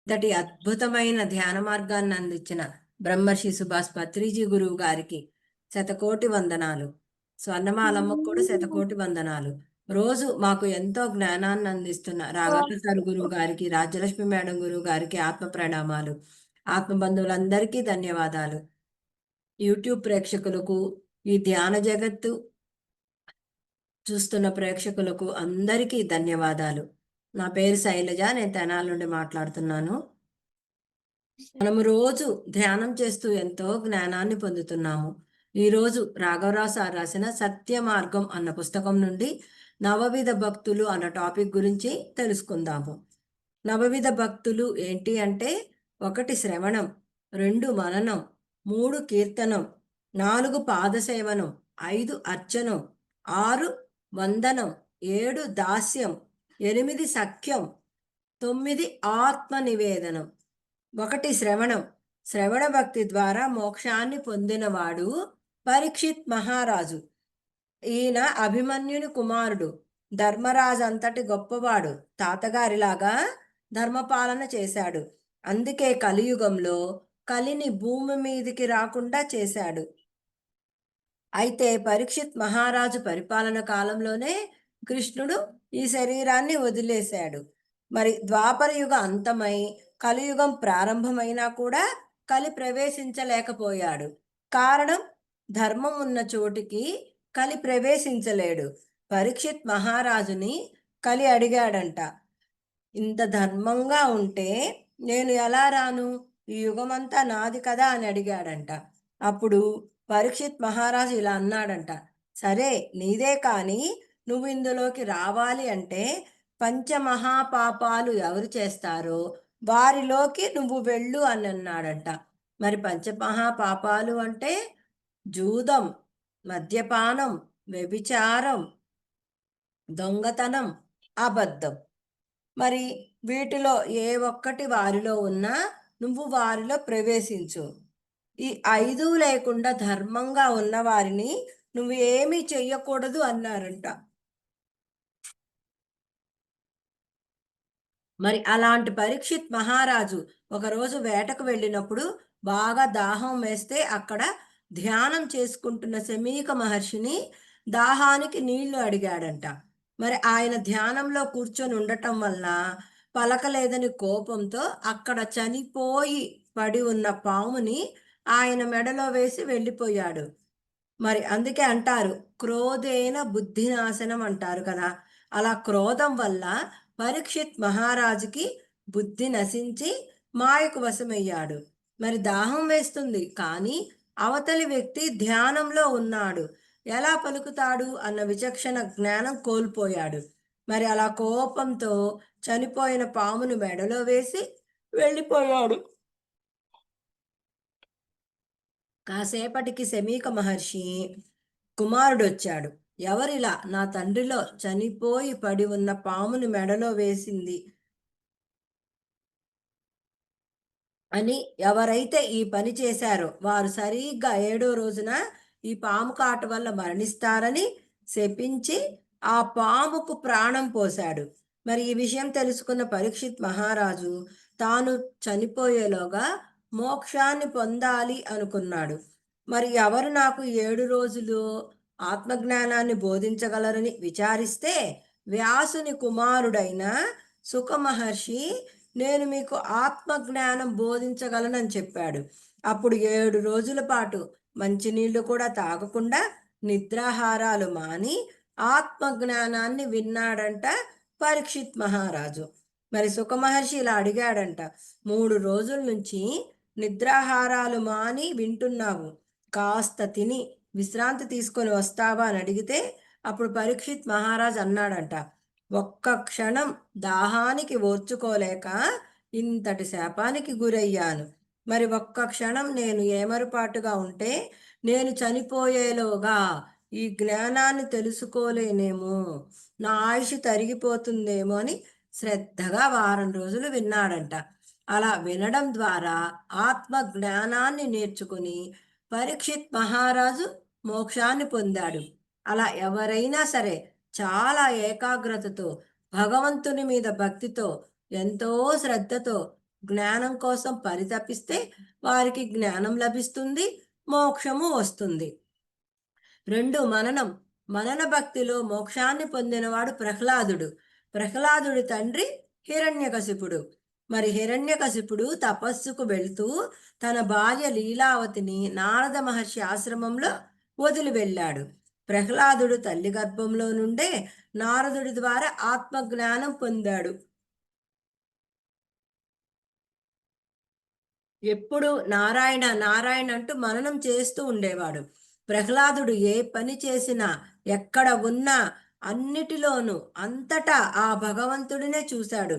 ఇంతటి అద్భుతమైన ధ్యాన మార్గాన్ని అందించిన బ్రహ్మర్షి సుభాష్ పత్రిజీ గురువు గారికి శతకోటి వందనాలు. స్వర్ణమాలమ్మకు కూడా శతకోటి వందనాలు. రోజు మాకు ఎంతో జ్ఞానాన్ని అందిస్తున్న రాఘవేశ్వర గురువు గారికి, రాజ్యలక్ష్మి మేడం గురువు గారికి ఆత్మ ప్రణామాలు. ఆత్మ బంధువులందరికీ ధన్యవాదాలు. యూట్యూబ్ ప్రేక్షకులకు, ఈ ధ్యాన జగత్తు చూస్తున్న ప్రేక్షకులకు అందరికీ ధన్యవాదాలు. నా పేరు శైలజ, నేను తెనాలి నుండి మాట్లాడుతున్నాను. మనము రోజు ధ్యానం చేస్తూ ఎంతో జ్ఞానాన్ని పొందుతున్నాము. ఈరోజు రాఘవరావు సార్ రాసిన సత్య మార్గం అన్న పుస్తకం నుండి నవవిధ భక్తులు అన్న టాపిక్ గురించి తెలుసుకుందాము. నవవిధ భక్తులు ఏంటి అంటే 1 శ్రవణం, 2 మననం, 3 కీర్తనం, 4 పాదసేవనం, 5 అర్చనం, 6 వందనం, 7 దాస్యం, 8 సఖ్యం, 9 ఆత్మ నివేదనం. 1 శ్రవణం. శ్రవణ భక్తి ద్వారా మోక్షాన్ని పొందినవాడు పరీక్షిత్ మహారాజు. ఈయన అభిమన్యుని కుమారుడు. ధర్మరాజు అంతటి గొప్పవాడు. తాతగారిలాగా ధర్మపాలన చేశాడు. అందుకే కలియుగంలో కలిని భూమి మీదికి రాకుండా చేశాడు. అయితే పరీక్షిత్ మహారాజు పరిపాలన కాలంలోనే కృష్ణుడు ఈ శరీరాన్ని వదిలేశాడు. మరి ద్వాపర యుగ అంతమై కలియుగం ప్రారంభమైనా కూడా కలి ప్రవేశించలేకపోయాడు. కారణం, ధర్మం ఉన్న చోటికి కలి ప్రవేశించలేడు. పరీక్షిత్ మహారాజుని కలి అడిగాడంట, ఇంత ధర్మంగా ఉంటే నేను ఎలా రాను? ఈ యుగమంతా నాది కదా అని అడిగాడంట. అప్పుడు పరీక్షిత్ మహారాజు ఇలా అన్నాడంట, సరే నీదే కానీ నువ్వు ఇందులోకి రావాలి అంటే పంచమహాపాపాలు ఎవరు చేస్తారో వారిలోకి నువ్వు వెళ్ళు అని అన్నాడంట. మరి పంచమహాపాపాలు అంటే జూదం, మద్యపానం, వ్యభిచారం, దొంగతనం, అబద్ధం. మరి వీటిలో ఏ ఒక్కటి వారిలో ఉన్నా నువ్వు వారిలో ప్రవేశించు. ఈ 5 లేకుండా ధర్మంగా ఉన్న వారిని నువ్వు ఏమీ చెయ్యకూడదు అన్నారంట. మరి అలాంటి పరీక్షిత్ మహారాజు ఒకరోజు వేటకు వెళ్ళినప్పుడు బాగా దాహం వేస్తే అక్కడ ధ్యానం చేసుకుంటున్న శమీక మహర్షిని దాహానికి నీళ్లు అడిగాడంట. మరి ఆయన ధ్యానంలో కూర్చొని ఉండటం వల్ల పలకలేదని కోపంతో అక్కడ చనిపోయి పడి ఉన్న పాముని ఆయన మెడలో వేసి వెళ్ళిపోయాడు. మరి అందుకే అంటారు, క్రోధేన బుద్ధినాశనం అంటారు కదా. అలా క్రోధం వల్ల పరీక్షిత్ మహారాజుకి బుద్ధి నశించి మాయకు వశమయ్యాడు. మరి దాహం వేస్తుంది కానీ అవతలి వ్యక్తి ధ్యానంలో ఉన్నాడు, ఎలా పలుకుతాడు అన్న విచక్షణ జ్ఞానం కోల్పోయాడు. మరి అలా కోపంతో చనిపోయిన పామును మెడలో వేసి వెళ్ళిపోయాడు. కాసేపటికి శమీక మహర్షి కుమారుడొచ్చాడు. ఎవరిలా నా తండ్రిలో చనిపోయి పడి ఉన్న పాముని మెడలో వేసింది అని ఎవరైతే ఈ పని చేశారో వారు సరిగ్గా 7వ రోజున ఈ పాము కాటు వల్ల మరణిస్తారని శపించి ఆ పాముకు ప్రాణం పోశాడు. మరి ఈ విషయం తెలుసుకున్న పరీక్షిత్ మహారాజు తాను చనిపోయేలోగా మోక్షాన్ని పొందాలి అనుకున్నాడు. మరి ఎవరు నాకు 7 రోజులు ఆత్మజ్ఞానాన్ని బోధించగలరని విచారిస్తే వ్యాసుని కుమారుడైన సుఖ మహర్షి నేను మీకు ఆత్మజ్ఞానం బోధించగలనని చెప్పాడు. అప్పుడు 7 రోజుల పాటు మంచినీళ్లు కూడా తాగకుండా నిద్రాహారాలు మాని ఆత్మజ్ఞానాన్ని విన్నాడంట పరీక్షిత్ మహారాజు. మరి సుఖ మహర్షి ఇలా అడిగాడంట, 3 రోజుల నుంచి నిద్రాహారాలు మాని వింటున్నావు, కాస్త తిని విశ్రాంతి తీసుకొని వస్తావా అని అడిగితే అప్పుడు పరీక్షిత్ మహారాజ్ అన్నాడంట, ఒక్క క్షణం దాహానికి ఓర్చుకోలేక ఇంతటి శాపానికి గురయ్యాను. మరి ఒక్క క్షణం నేను ఏమరుపాటుగా ఉంటే నేను చనిపోయేలోగా ఈ జ్ఞానాన్ని తెలుసుకోలేనేమో, నా ఆయుష్ తరిగిపోతుందేమో అని శ్రద్ధగా వారం రోజులు విన్నాడంట. అలా వినడం ద్వారా ఆత్మ జ్ఞానాన్ని నేర్చుకుని పరీక్షిత్ మహారాజు మోక్షాన్ని పొందాడు. అలా ఎవరైనా సరే చాలా ఏకాగ్రతతో, భగవంతుని మీద భక్తితో, ఎంతో శ్రద్ధతో జ్ఞానం కోసం పరితపిస్తే వారికి జ్ఞానం లభిస్తుంది, మోక్షము వస్తుంది. 2 మననం. మనన భక్తిలో మోక్షాన్ని పొందినవాడు ప్రహ్లాదుడు. ప్రహ్లాదుడి తండ్రి హిరణ్యకశిపుడు. మరి హిరణ్యకశిపుడు తపస్సుకు వెళ్తూ తన భార్య లీలావతిని నారద మహర్షి ఆశ్రమంలో వదిలి వెళ్ళాడు. ప్రహ్లాదుడు తల్లి గర్భంలో నుండే నారదుడి ద్వారా ఆత్మజ్ఞానం పొందాడు. ఎప్పుడు నారాయణ నారాయణ అంటూ మననం చేస్తూ ఉండేవాడు. ప్రహ్లాదుడు ఏ పని చేసినా, ఎక్కడ ఉన్నా, అన్నిటిలోనూ అంతటా ఆ భగవంతుడినే చూశాడు.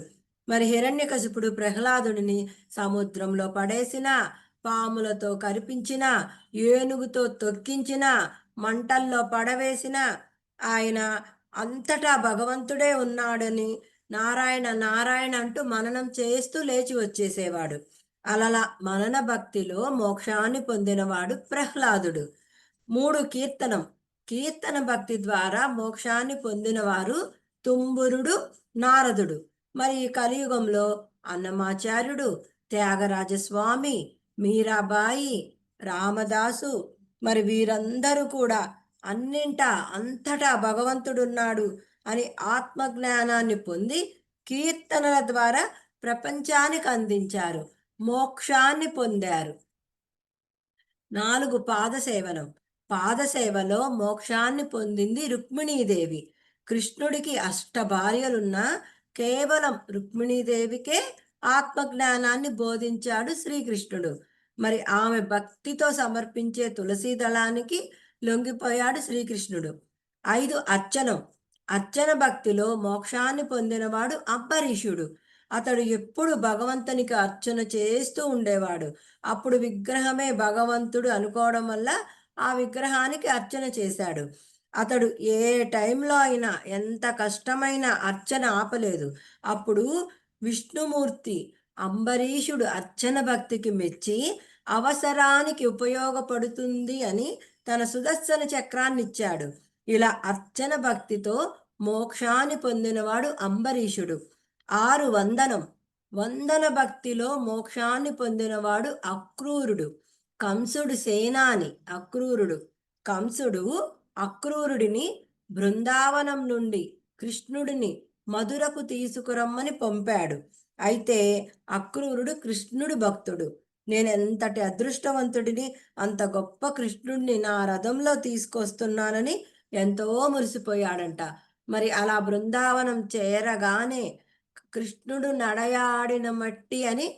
మరి హిరణ్యకశిపుడు ప్రహ్లాదుడిని సముద్రంలో పడేసినా, పాములతో కరిపించినా, ఏనుగుతో తొక్కించినా, మంటల్లో పడవేసినా ఆయన అంతటా భగవంతుడే ఉన్నాడని నారాయణ నారాయణ అంటూ మననం చేస్తూ లేచి వచ్చేసేవాడు. అలలా మనన భక్తిలో మోక్షాన్ని పొందినవాడు ప్రహ్లాదుడు. 3 కీర్తనం. కీర్తన భక్తి ద్వారా మోక్షాన్ని పొందినవారు తుంబురుడు, నారదుడు. మరి ఈ కలియుగంలో అన్నమాచార్యుడు, త్యాగరాజస్వామి, మీరాబాయి, రామదాసు, మరి వీరందరూ కూడా అన్నింటా అంతటా భగవంతుడున్నాడు అని ఆత్మజ్ఞానాన్ని పొంది కీర్తనల ద్వారా ప్రపంచానికి అందించారు, మోక్షాన్ని పొందారు. 4 పాదసేవనం. పాదసేవలో మోక్షాన్ని పొందింది రుక్మిణీదేవి. కృష్ణుడికి భార్యలున్నా కేవలం రుక్మిణీదేవికే ఆత్మజ్ఞానాన్ని బోధించాడు శ్రీకృష్ణుడు. మరి ఆమె భక్తితో సమర్పించే తులసీ దళానికి లొంగిపోయాడు శ్రీకృష్ణుడు. 5 అర్చనం. అర్చన భక్తిలో మోక్షాన్ని పొందినవాడు అంబరీషుడు. అతడు ఎప్పుడు భగవంతునికి అర్చన చేస్తూ ఉండేవాడు. అప్పుడు విగ్రహమే భగవంతుడు అనుకోవడం వల్ల ఆ విగ్రహానికి అర్చన చేశాడు. అతడు ఏ టైంలో అయినా ఎంత కష్టమైన అర్చన ఆపలేదు. అప్పుడు విష్ణుమూర్తి అంబరీషుడు అర్చన భక్తికి మెచ్చి అవసరానికి ఉపయోగపడుతుంది అని తన సుదర్శన చక్రాన్నిచ్చాడు. ఇలా అర్చన భక్తితో మోక్షాన్ని పొందినవాడు అంబరీషుడు. 6 వందనం. వందన భక్తిలో మోక్షాన్ని పొందినవాడు అక్రూరుడు. కంసుడు సేనాని అక్రూరుడు. కంసుడు అక్రూరుడిని బృందావనం నుండి కృష్ణుడిని మధురకు తీసుకురమ్మని పంపాడు. అయితే అక్రూరుడు కృష్ణుడి భక్తుడు. నేనెంతటి అదృష్టవంతుడిని, అంత గొప్ప కృష్ణుడిని నా రథంలో తీసుకొస్తున్నానని ఎంతో మురిసిపోయాడంట. మరి అలా బృందావనం చేరగానే కృష్ణుడు నడయాడిన మట్టి అని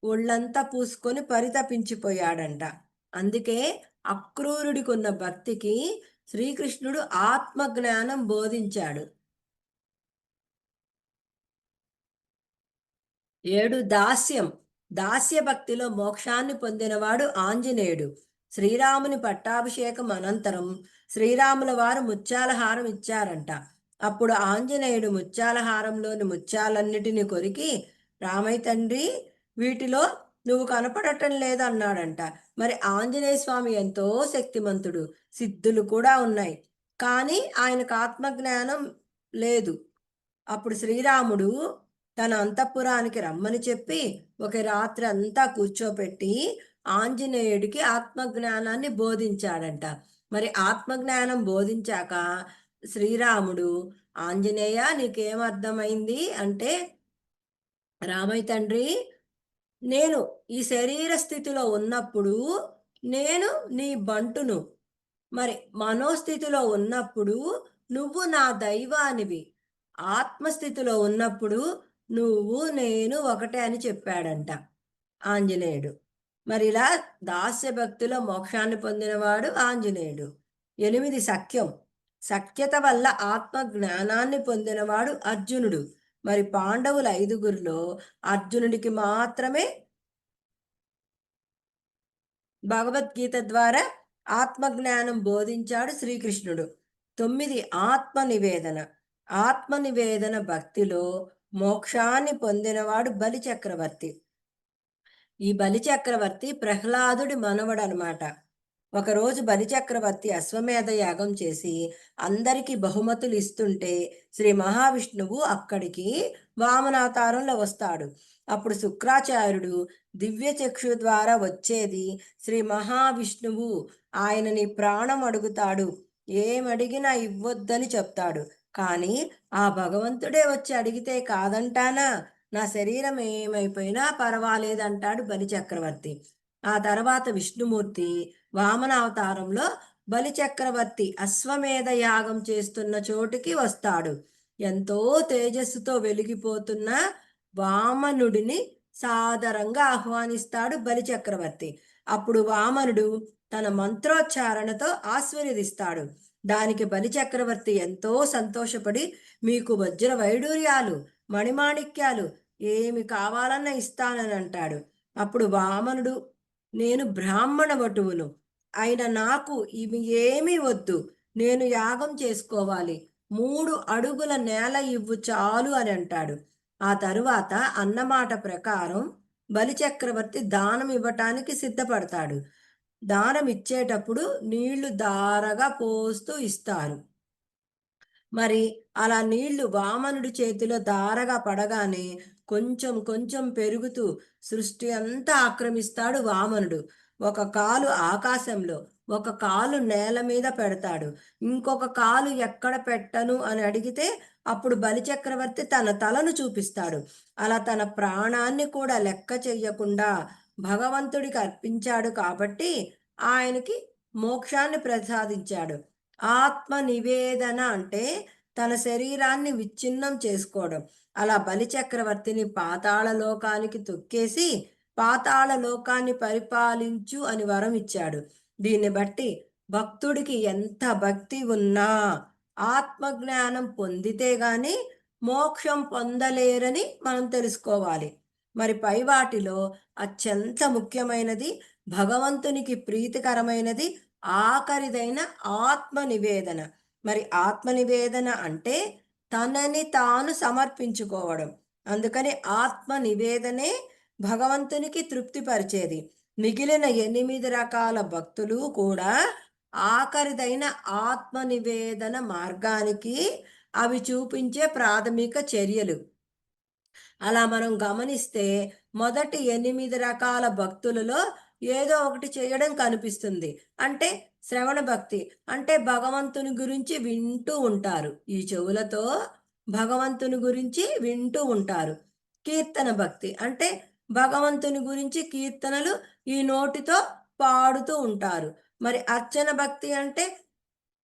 ఒళ్ళంతా పూసుకొని పరితపించిపోయాడంట. అందుకే అక్రూరుడికున్న భక్తికి శ్రీకృష్ణుడు ఆత్మజ్ఞానం బోధించాడు. 7 దాస్యం. దాస్య భక్తిలో మోక్షాన్ని పొందినవాడు ఆంజనేయుడు. శ్రీరాముని పట్టాభిషేకం అనంతరం శ్రీరాముల వారు ముత్యాల హారం ఇచ్చారంట. అప్పుడు ఆంజనేయుడు ముత్యాల హారంలోని ముత్యాలన్నిటినీ కొరికి, రామయ్య తండ్రి, వీటిలో నువ్వు కనపడటం లేదన్నాడంట. మరి ఆంజనేయ స్వామి ఎంతో శక్తిమంతుడు, సిద్ధులు కూడా ఉన్నాయి, కానీ ఆయనకు ఆత్మజ్ఞానం లేదు. అప్పుడు శ్రీరాముడు తన అంతఃపురానికి రమ్మని చెప్పి ఒక రాత్రి అంతా కూర్చోపెట్టి ఆంజనేయుడికి ఆత్మజ్ఞానాన్ని బోధించాడంట. మరి ఆత్మజ్ఞానం బోధించాక శ్రీరాముడు, ఆంజనేయ నీకేమర్థమైంది అంటే, రామయ్య తండ్రి, నేను ఈ శరీర స్థితిలో ఉన్నప్పుడు నేను నీ బంటును, మరి మనోస్థితిలో ఉన్నప్పుడు నువ్వు నా దైవానివి, ఆత్మస్థితిలో ఉన్నప్పుడు నువ్వు నేను ఒకటే అని చెప్పాడంట ఆంజనేయుడు. మరి ఇలా దాస్య భక్తిలో మోక్షాన్ని పొందినవాడు ఆంజనేయుడు. 8 సఖ్యం. సఖ్యత వల్ల ఆత్మ జ్ఞానాన్ని పొందినవాడు అర్జునుడు. మరి పాండవుల 5గురిలో అర్జునుడికి మాత్రమే భగవద్గీత ద్వారా ఆత్మజ్ఞానం బోధించాడు శ్రీకృష్ణుడు. 9 ఆత్మనివేదన. ఆత్మనివేదన భక్తిలో మోక్షాన్ని పొందినవాడు బలిచక్రవర్తి. ఈ బలిచక్రవర్తి ప్రహ్లాదుడి మనవడనమాట. ఒకరోజు బలిచక్రవర్తి అశ్వమేధ యాగం చేసి అందరికీ బహుమతులు ఇస్తుంటే శ్రీ మహావిష్ణువు అక్కడికి వామనావతారంలో వస్తాడు. అప్పుడు శుక్రాచార్యుడు దివ్య చక్షు ద్వారా వచ్చేది శ్రీ మహావిష్ణువు. ఆయనని ప్రాణం అడుగుతాడు. ఏమడిగినా ఇవ్వొద్దని చెప్తాడు. కానీ ఆ భగవంతుడే వచ్చి అడిగితే కాదంటానా? నా శరీరం ఏమైపోయినా పర్వాలేదంటాడు బలిచక్రవర్తి. ఆ తర్వాత విష్ణుమూర్తి వామనావతారంలో బలిచక్రవర్తి అశ్వమేధ యాగం చేస్తున్న చోటుకి వస్తాడు. ఎంతో తేజస్సుతో వెలిగిపోతున్న వామనుడిని సాదరంగా ఆహ్వానిస్తాడు బలిచక్రవర్తి. అప్పుడు వామనుడు తన మంత్రోచ్చారణతో ఆశీర్వదిస్తాడు. దానికి బలిచక్రవర్తి ఎంతో సంతోషపడి, మీకు వజ్ర వైడూర్యాలు, మణిమాణిక్యాలు ఏమి కావాలన్నా ఇస్తానని అంటాడు. అప్పుడు వామనుడు, నేను బ్రాహ్మణ వటువును అయిన నాకు ఇవి ఏమీ వద్దు, నేను యాగం చేసుకోవాలి, 3 అడుగుల నేల ఇవ్వు చాలు అని అంటాడు. ఆ తరువాత అన్నమాట ప్రకారం బలిచక్రవర్తి దానం ఇవ్వటానికి సిద్ధపడతాడు. దానం ఇచ్చేటప్పుడు నీళ్లు ధారగా పోస్తూ ఇస్తారు. మరి అలా నీళ్లు వామనుడి చేతిలో ధారగా పడగానే కొంచెం కొంచెం పెరుగుతూ సృష్టి అంతా ఆక్రమిస్తాడు వామనుడు. ఒక కాలు ఆకాశంలో, ఒక కాలు నేల మీద పెడతాడు. ఇంకొక కాలు ఎక్కడ పెట్టను అని అడిగితే అప్పుడు బలిచక్రవర్తి తన తలను చూపిస్తాడు. అలా తన ప్రాణాన్ని కూడా లెక్క చెయ్యకుండా భగవంతుడికి అర్పించాడు కాబట్టి ఆయనకి మోక్షాన్ని ప్రసాదించాడు. ఆత్మ నివేదన అంటే తన శరీరాన్ని విచ్ఛిన్నం చేసుకోవడం. అలా బలిచక్రవర్తిని పాతాళ లోకానికి తొక్కేసి పాతాళ లోకాన్ని పరిపాలించు అని వరం ఇచ్చాడు. దీన్ని బట్టి భక్తుడికి ఎంత భక్తి ఉన్నా ఆత్మజ్ఞానం పొందితే గాని మోక్షం పొందలేరని మనం తెలుసుకోవాలి. మరి పై వాటిలో అత్యంత ముఖ్యమైనది, భగవంతునికి ప్రీతికరమైనది ఆఖరిదైన ఆత్మ నివేదన. మరి ఆత్మ నివేదన అంటే తనని తాను సమర్పించుకోవడం. అందుకని ఆత్మ నివేదనే భగవంతునికి తృప్తిపరిచేది. మిగిలిన 8 రకాల భక్తులు కూడా ఆఖరిదైన ఆత్మ నివేదన మార్గానికి అవి చూపించే ప్రాథమిక చర్యలు. అలా మనం గమనిస్తే మొదటి 8 రకాల భక్తులలో ఏదో ఒకటి చేయడం కనిపిస్తుంది. అంటే శ్రవణ భక్తి అంటే భగవంతుని గురించి వింటూ ఉంటారు. ఈ చెవులతో భగవంతుని గురించి వింటూ ఉంటారు. కీర్తన భక్తి అంటే భగవంతుని గురించి కీర్తనలు ఈ నోటితో పాడుతూ ఉంటారు. మరి అర్చన భక్తి అంటే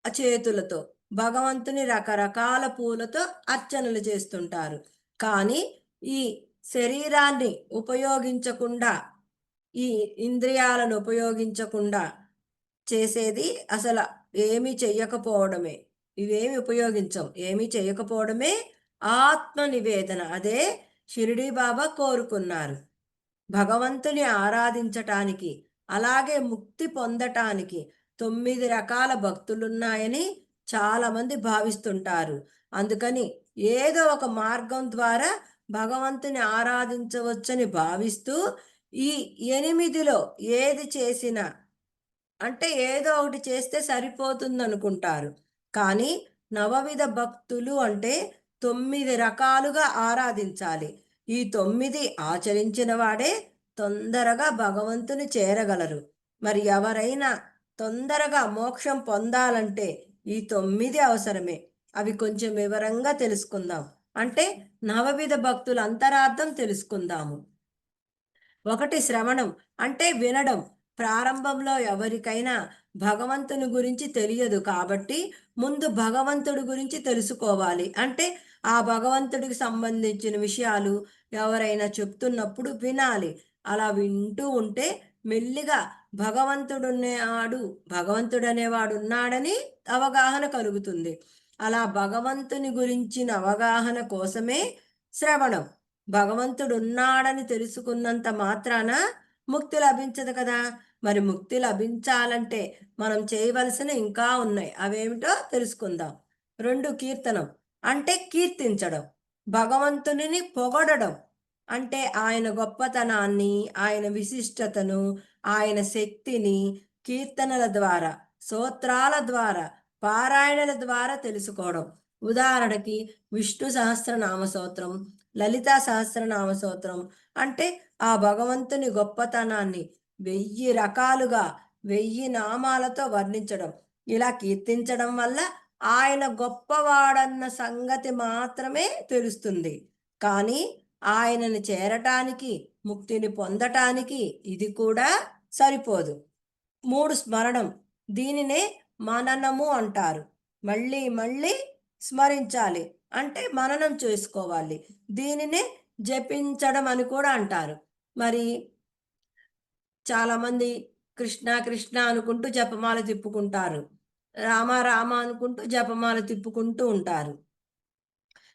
చేతులతో భగవంతుని రకరకాల పూలతో అర్చనలు చేస్తుంటారు. కానీ ఈ శరీరాన్ని ఉపయోగించకుండా, ఈ ఇంద్రియాలను ఉపయోగించకుండా చేసేది అసలు ఏమీ చెయ్యకపోవడమే. ఇవేమి ఉపయోగించం. ఏమీ చేయకపోవడమే ఆత్మ నివేదన. అదే షిరిడీ బాబా కోరుకున్నారు. భగవంతుని ఆరాధించటానికి, అలాగే ముక్తి పొందటానికి 9 రకాల భక్తులున్నాయని చాలామంది భావిస్తుంటారు. అందుకని ఏదో ఒక మార్గం ద్వారా భగవంతుని ఆరాధించవచ్చని భావిస్తూ ఈ 8లో ఏది చేసినా అంటే ఏదో ఒకటి చేస్తే సరిపోతుందనుకుంటారు. కానీ నవవిధ భక్తులు అంటే 9 రకాలుగా ఆరాధించాలి. ఈ 9 ఆచరించిన వాడే తొందరగా భగవంతుని చేరగలరు. మరి ఎవరైనా తొందరగా మోక్షం పొందాలంటే ఈ 9 అవసరమే. అవి కొంచెం వివరంగా తెలుసుకుందాం. అంటే నవవిధ భక్తుల అంతరార్థం తెలుసుకుందాము. 1 శ్రవణం అంటే వినడం. ప్రారంభంలో ఎవరికైనా భగవంతుని గురించి తెలియదు కాబట్టి ముందు భగవంతుడి గురించి తెలుసుకోవాలి. అంటే ఆ భగవంతుడికి సంబంధించిన విషయాలు ఎవరైనా చెప్తున్నప్పుడు వినాలి. అలా వింటూ ఉంటే మెల్లిగా భగవంతుడనేవాడు ఉన్నాడని అవగాహన కలుగుతుంది. అలా భగవంతుని గురించిన అవగాహన కోసమే శ్రవణం. భగవంతుడున్నాడని తెలుసుకున్నంత మాత్రాన ముక్తి లభించదు కదా! మరి ముక్తి లభించాలంటే మనం చేయవలసిన ఇంకా ఉన్నాయి. అవేమిటో తెలుసుకుందాం. 2 కీర్తనం అంటే కీర్తించడం. భగవంతునిని పొగడడం. అంటే ఆయన గొప్పతనాన్ని, ఆయన విశిష్టతను, ఆయన శక్తిని కీర్తనల ద్వారా, స్తోత్రాల ద్వారా, పారాయణల ద్వారా తెలుసుకోవడం. ఉదాహరణకి విష్ణు సహస్రనామ స్తోత్రం, లలితా సహస్రనామ స్తోత్రం అంటే ఆ భగవంతుని గొప్పతనాన్ని 1000 రకాలుగా 1000 నామాలతో వర్ణించడం. ఇలా కీర్తించడం వల్ల ఆయన గొప్పవాడన్న సంగతి మాత్రమే తెలుస్తుంది. కానీ ఆయనని చేరటానికి, ముక్తిని పొందటానికి ఇది కూడా సరిపోదు. 3 స్మరణం. దీనినే మననము అంటారు. మళ్ళీ మళ్ళీ స్మరించాలి. అంటే మననం చేసుకోవాలి. దీనినే జపించడం అని కూడా అంటారు. మరి చాలామంది కృష్ణ కృష్ణ అనుకుంటూ జపమాల తిప్పుకుంటారు. రామ రామ అనుకుంటూ జపమాల తిప్పుకుంటూ ఉంటారు.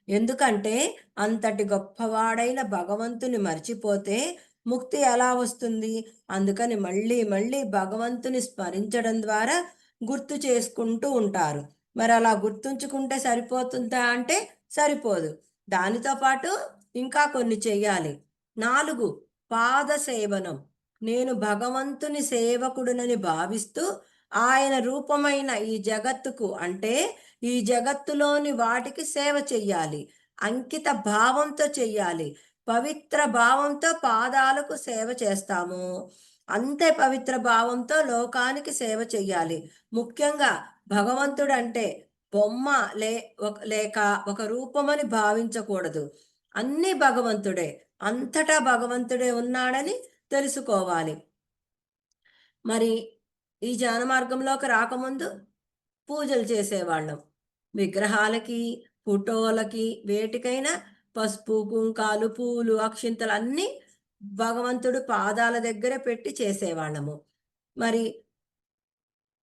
ఎందుకంటే అంతటి గొప్పవాడైన భగవంతుని మర్చిపోతే ముక్తి ఎలా వస్తుంది? అందుకని మళ్ళీ మళ్ళీ భగవంతుని స్మరించడం ద్వారా గుర్తు చేసుకుంటూ ఉంటారు. మరి అలా గుర్తుంచుకుంటే సరిపోతుందా అంటే సరిపోదు. దానితో పాటు ఇంకా కొన్ని చెయ్యాలి. 4 పాద సేవనం. నేను భగవంతుని సేవకుడునని భావిస్తూ ఆయన రూపమైన ఈ జగత్తుకు అంటే ఈ జగత్తులోని వాటికి సేవ చెయ్యాలి. అంకిత భావంతో చెయ్యాలి. పవిత్ర భావంతో పాదాలకు సేవ చేస్తాము. అంతే పవిత్ర భావంతో లోకానికి సేవ చెయ్యాలి. ముఖ్యంగా భగవంతుడంటే బొమ్మ లేక ఒక రూపమని భావించకూడదు. అన్నీ భగవంతుడే. అంతటా భగవంతుడే ఉన్నాడని తెలుసుకోవాలి. మరి ఈ జ్ఞాన మార్గంలోకి రాకముందు పూజలు చేసేవాళ్ళం. విగ్రహాలకి, ఫోటోలకి, వేటికైనా పసుపు, కుంకాలు, పూలు, అక్షింతలు అన్నీ భగవంతుడు పాదాల దగ్గర పెట్టి చేసేవాళ్ళము. మరి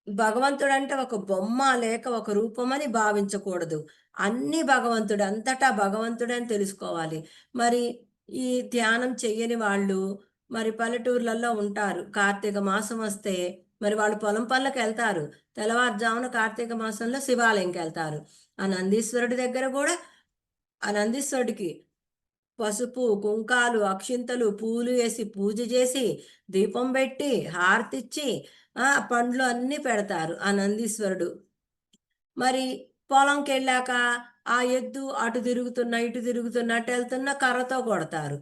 భగవంతుడంటే ఒక బొమ్మ లేక ఒక రూపమని భావించకూడదు. అన్నీ భగవంతుడు. అంతటా భగవంతుడని తెలుసుకోవాలి. మరి ఈ ధ్యానం చెయ్యని వాళ్ళు మరి పల్లెటూర్లలో ఉంటారు. కార్తీక మాసం వస్తే మరి వాళ్ళు పొలం పనులకెళ్తారు. తెల్లవారుజామున కార్తీక మాసంలో శివాలయంకెళ్తారు. ఆ నందీశ్వరుడి దగ్గర గూడా ఆ నందీశ్వరుడికి పసుపు, కుంకాలు, అక్షింతలు, పూలు ఏసి పూజ చేసి, దీపం బెట్టి, హారతిచ్చి పండ్లు అన్నీ పెడతారు ఆ నందీశ్వరుడు. మరి పొలంకెళ్ళాక ఆ ఎద్దు అటు తిరుగుతున్న, ఇటు తిరుగుతున్న, అటెళ్తున్న కర్రతో కొడతారు.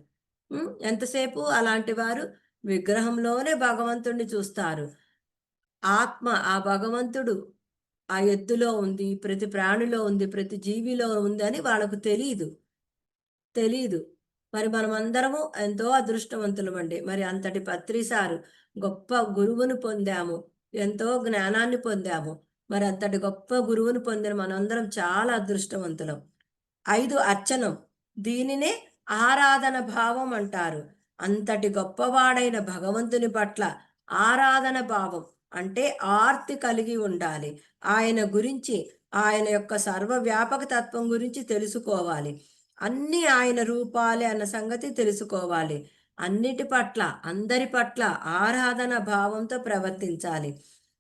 ఎంతసేపు అలాంటి వారు విగ్రహంలోనే భగవంతుడిని చూస్తారు. ఆత్మ ఆ భగవంతుడు ఆ ఎద్దులో ఉంది, ప్రతి ప్రాణిలో ఉంది, ప్రతి జీవిలో ఉందని వాళ్ళకు తెలీదు. తెలీదు. మరి మనమందరము ఎంతో అదృష్టవంతులమండి. మరి అంతటి పత్రి సారు గొప్ప గురువును పొందాము. ఎంతో జ్ఞానాన్ని పొందాము. మరి అంతటి గొప్ప గురువును పొందిన మనందరం చాలా అదృష్టవంతులం. 5 అర్చనం. దీనినే ఆరాధన భావం అంటారు. అంతటి గొప్పవాడైన భగవంతుని పట్ల ఆరాధన భావం అంటే ఆర్తి కలిగి ఉండాలి. ఆయన గురించి, ఆయన యొక్క సర్వవ్యాపక తత్వం గురించి తెలుసుకోవాలి. అన్నీ ఆయన రూపాలే అన్న సంగతి తెలుసుకోవాలి. అన్నిటి పట్ల, అందరి పట్ల ఆరాధన భావంతో ప్రవర్తించాలి.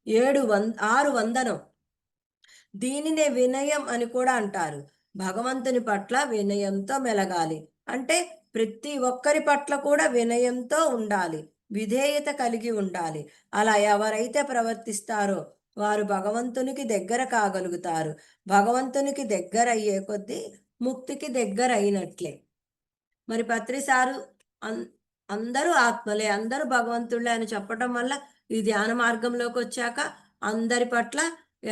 6 వందనం. దీనినే వినయం అని కూడా అంటారు. భగవంతుని పట్ల వినయంతో మెలగాలి. అంటే ప్రతి ఒక్కరి పట్ల కూడా వినయంతో ఉండాలి. విధేయత కలిగి ఉండాలి. అలా ఎవరైతే ప్రవర్తిస్తారో వారు భగవంతునికి దగ్గర కాగలుగుతారు. భగవంతునికి దగ్గరయ్యే కొద్దీ ముక్తికి దగ్గరైనట్లే. మరి పత్రి సారు అన్ అందరూ ఆత్మలే, అందరూ భగవంతుళ్ళే అని చెప్పటం వల్ల ఈ ధ్యాన మార్గంలోకొచ్చాక అందరి పట్ల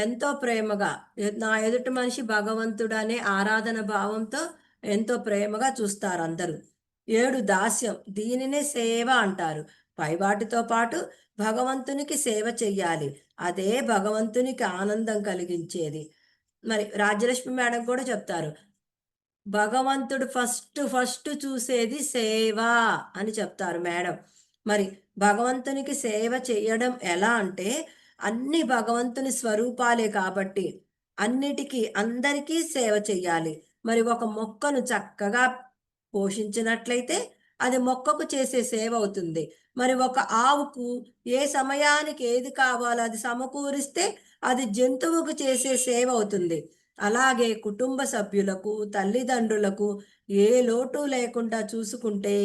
ఎంతో ప్రేమగా నా ఎదుటి మనిషి భగవంతుడనే ఆరాధన భావంతో ఎంతో ప్రేమగా చూస్తారందరూ. 7 దాస్యం. దీనినే సేవ అంటారు. పైవాటితో పాటు భగవంతునికి సేవ చెయ్యాలి. అదే భగవంతునికి ఆనందం కలిగించేది. మరి రాజ్యలక్ష్మి మేడం కూడా చెప్తారు. భగవంతుడు ఫస్ట్ చూసేది సేవ అని చెప్తారు మేడం. మరి భగవంతునికి సేవ చేయడం ఎలా అంటే, అన్ని భగవంతుని స్వరూపాలే కాబట్టి, అన్నిటికీ అందరికీ సేవ చెయ్యాలి. మరి ఒక మొక్కను చక్కగా పోషించినట్లయితే, అది మొక్కకు చేసే సేవ అవుతుంది. మరి ఒక ఆవుకు ఏ సమయానికి ఏది కావాలో అది సమకూరిస్తే, అది జంతువుకు చేసే సేవ అవుతుంది. అలాగే కుటుంబ సభ్యులకు, తల్లిదండ్రులకు ఏ లోటు లేకుండా చూసుకుంటే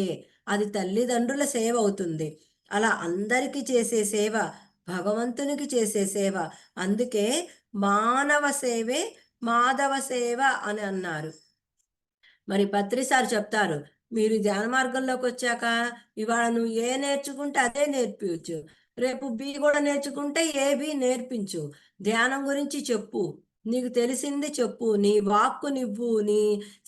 అది తల్లిదండ్రుల సేవ అవుతుంది. అలా అందరికీ చేసే సేవ భగవంతునికి చేసే సేవ. అందుకే మానవ సేవే మాధవ సేవ అని అన్నారు. మరి పత్రి సార్ చెప్తారు, మీరు ధ్యాన మార్గంలోకొచ్చాక ఇవాళ నువ్వు ఏ నేర్చుకుంటే అదే నేర్పియొచ్చు. రేపు బి గూడా నేర్చుకుంటే ఏ, బి నేర్పించు. ధ్యానం గురించి చెప్పు. నీకు తెలిసింది చెప్పు. నీ వాక్కునివ్వు, నీ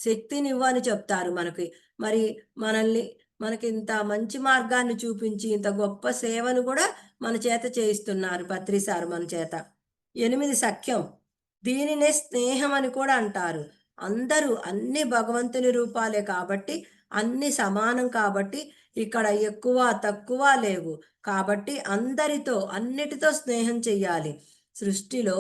శక్తినివ్వు అని చెప్తారు మనకి. మరి మనల్ని మనకింత మంచి మార్గాన్ని చూపించి, ఇంత గొప్ప సేవను గూడా మన చేత చేయిస్తున్నారు పత్రి సార్ మన చేత. 8 సఖ్యం. దీనినే స్నేహం అని కూడా అంటారు. అందరూ అన్ని భగవంతుని రూపాలే కాబట్టి, అన్ని సమానం కాబట్టి, ఇక్కడ ఎక్కువ, తక్కువ లేవు. కాబట్టి అందరితో, అన్నిటితో స్నేహం చెయ్యాలి. సృష్టిలో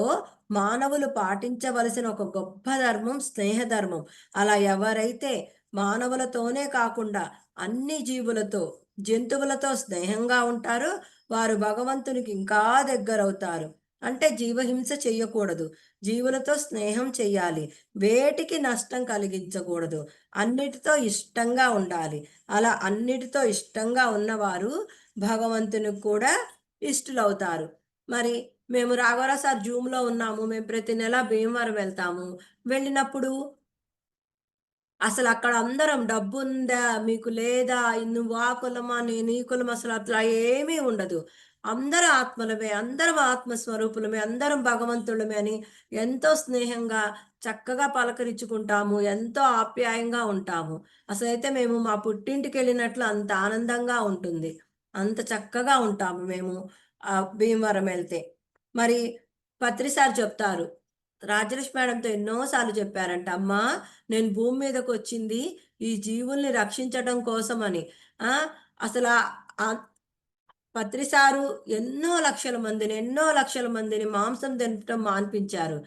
మానవులు పాటించవలసిన ఒక గొప్ప ధర్మం స్నేహ ధర్మం. అలా ఎవరైతే మానవులతోనే కాకుండా అన్ని జీవులతో, జంతువులతో స్నేహంగా ఉంటారో, వారు భగవంతునికి ఇంకా దగ్గరవుతారు. అంటే జీవహింస చెయ్యకూడదు. జీవులతో స్నేహం చెయ్యాలి. వేటికి నష్టం కలిగించకూడదు. అన్నిటితో ఇష్టంగా ఉండాలి. అలా అన్నిటితో ఇష్టంగా ఉన్నవారు భగవంతునికి కూడా ఇష్టులవుతారు. మరి మేము రాఘవరావు సార్ జూమ్‌లో ఉన్నాము. మేము ప్రతి నెల భీమవరం వెళ్తాము. వెళ్ళినప్పుడు అసలక్కడ అందరం డబ్బుందా? మీకు లేదా? నువ్వు ఆ కులమా? నేను ఈ కులం అసలు అట్లా ఏమీ ఉండదు. అందరం ఆత్మలమే. అందరం ఆత్మస్వరూపులమే. అందరం భగవంతులమే అని ఎంతో స్నేహంగా, చక్కగా పలకరించుకుంటాము. ఎంతో ఆప్యాయంగా ఉంటాము. అసలైతే మేము మా పుట్టింటికెళ్ళినట్లు అంత ఆనందంగా ఉంటుంది. అంత చక్కగా ఉంటాము మేము భీమవరం ఎళ్తే. మరి పత్రి సార్ చెప్తారు. రాజలక్ష్మి మేడంతో ఎన్నో సార్లు చెప్పారంట. అమ్మా నేను భూమి మీదకొచ్చింది ఈ జీవుల్ని రక్షించటం కోసమని. ఆ! అసలా ఆహ్, పత్రి సారు ఎన్నో లక్షల మందిని మాంసం తినటం మాన్పించారు.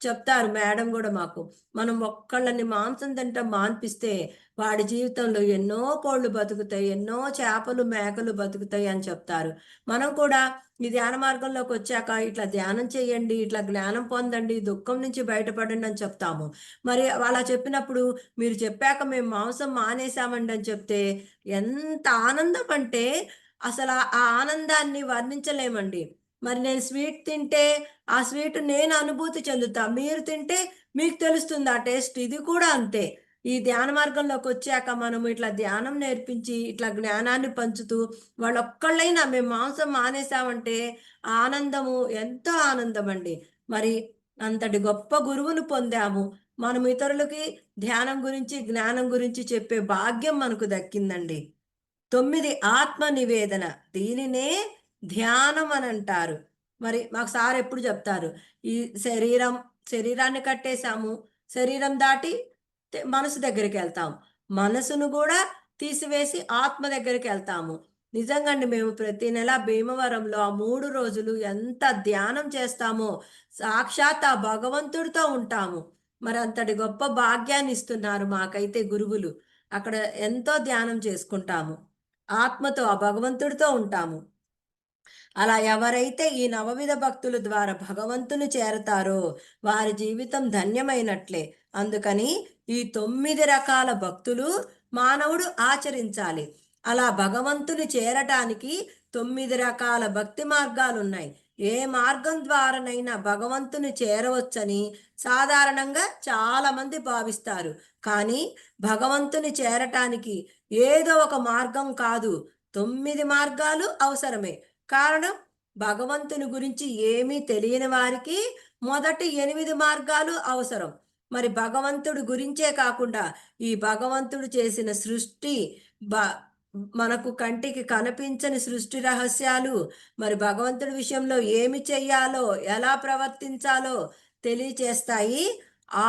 చెప్తారు మేడం గూడా మాకు. మనం ఒక్కళ్ళని మాంసం తినటం మాన్పిస్తే, వాడి జీవితంలో ఎన్నో కోళ్ళు బతుకుతాయి, ఎన్నో చేపలు, మేకలు బతుకుతాయి అని చెప్తారు. మనం కూడా ఈ ధ్యాన మార్గంలోకొచ్చాక ఇట్లా ధ్యానం చేయండి, ఇట్లా జ్ఞానం పొందండి, దుఃఖం నుంచి బయటపడండి అని చెప్తాము. మరి అలా చెప్పినప్పుడు, మీరు చెప్పాక మేము మాంసం మానేశామండి అని చెప్తే, ఎంత ఆనందం అంటే, అసల ఆ ఆనందాన్ని వర్ణించలేమండి. మరి నేను స్వీట్ తింటే ఆ స్వీట్ నేను అనుభూతి చెందుతా. మీరు తింటే మీకు తెలుస్తుంది ఆ టేస్ట్. ఇది కూడా అంతే. ఈ ధ్యాన మార్గంలోకొచ్చాక మనము ఇట్లా ధ్యానం నేర్పించి, ఇట్లా జ్ఞానాన్ని పంచుతూ, వాళ్ళొక్కళ్ళైనా మేము మాంసం మానేసామంటే ఆనందము ఎంతో ఆనందమండి. మరి అంతటి గొప్ప గురువును పొందాము. మనం ఇతరులకి ధ్యానం గురించి, జ్ఞానం గురించి చెప్పే భాగ్యం మనకు దక్కిందండి. 9 ఆత్మ నివేదన. దీనినే ధ్యానం అనంటారు. మరి మాకు సార్ ఎప్పుడు చెప్తారు. ఈ శరీరం శరీరాన్ని కట్టేసాము. శరీరం దాటి మనసు దగ్గరికెళ్తాం. మనసును గూడా తీసివేసి ఆత్మ దగ్గరికెళ్తాము. నిజంగండి మేము ప్రతి నెల భీమవరంలో ఆ 3 రోజులు ఎంత ధ్యానం చేస్తామో, సాక్షాత్ ఆ భగవంతుడితో ఉంటాము. మరంతటి గొప్ప భాగ్యాన్నిస్తున్నారు మాకైతే గురువులు. అక్కడ ఎంతో ధ్యానం చేసుకుంటాము. ఆత్మతో, ఆ భగవంతుడితో ఉంటాము. అలా ఎవరైతే ఈ నవవిధ భక్తుల ద్వారా భగవంతుని చేరతారో వారి జీవితం ధన్యమైనట్లే. అందుకని ఈ 9 రకాల భక్తులు మానవుడు ఆచరించాలి. అలా భగవంతుని చేరటానికి 9 రకాల భక్తి మార్గాలున్నాయి. ఏ మార్గం ద్వారానైనా భగవంతుని చేరవచ్చని సాధారణంగా చాలామంది భావిస్తారు. కానీ భగవంతుని చేరటానికి ఏదో ఒక మార్గం కాదు, 9 మార్గాలు అవసరమే. కారణం భగవంతుని గురించి ఏమీ తెలియని వారికి మొదటి 8 మార్గాలు అవసరం. మరి భగవంతుడి గురించే కాకుండా ఈ భగవంతుడు చేసిన సృష్టి బ మనకు కంటికి కనిపించని సృష్టి రహస్యాలు, మరి భగవంతుడి విషయంలో ఏమి చెయ్యాలో, ఎలా ప్రవర్తించాలో తెలియచేస్తాయి.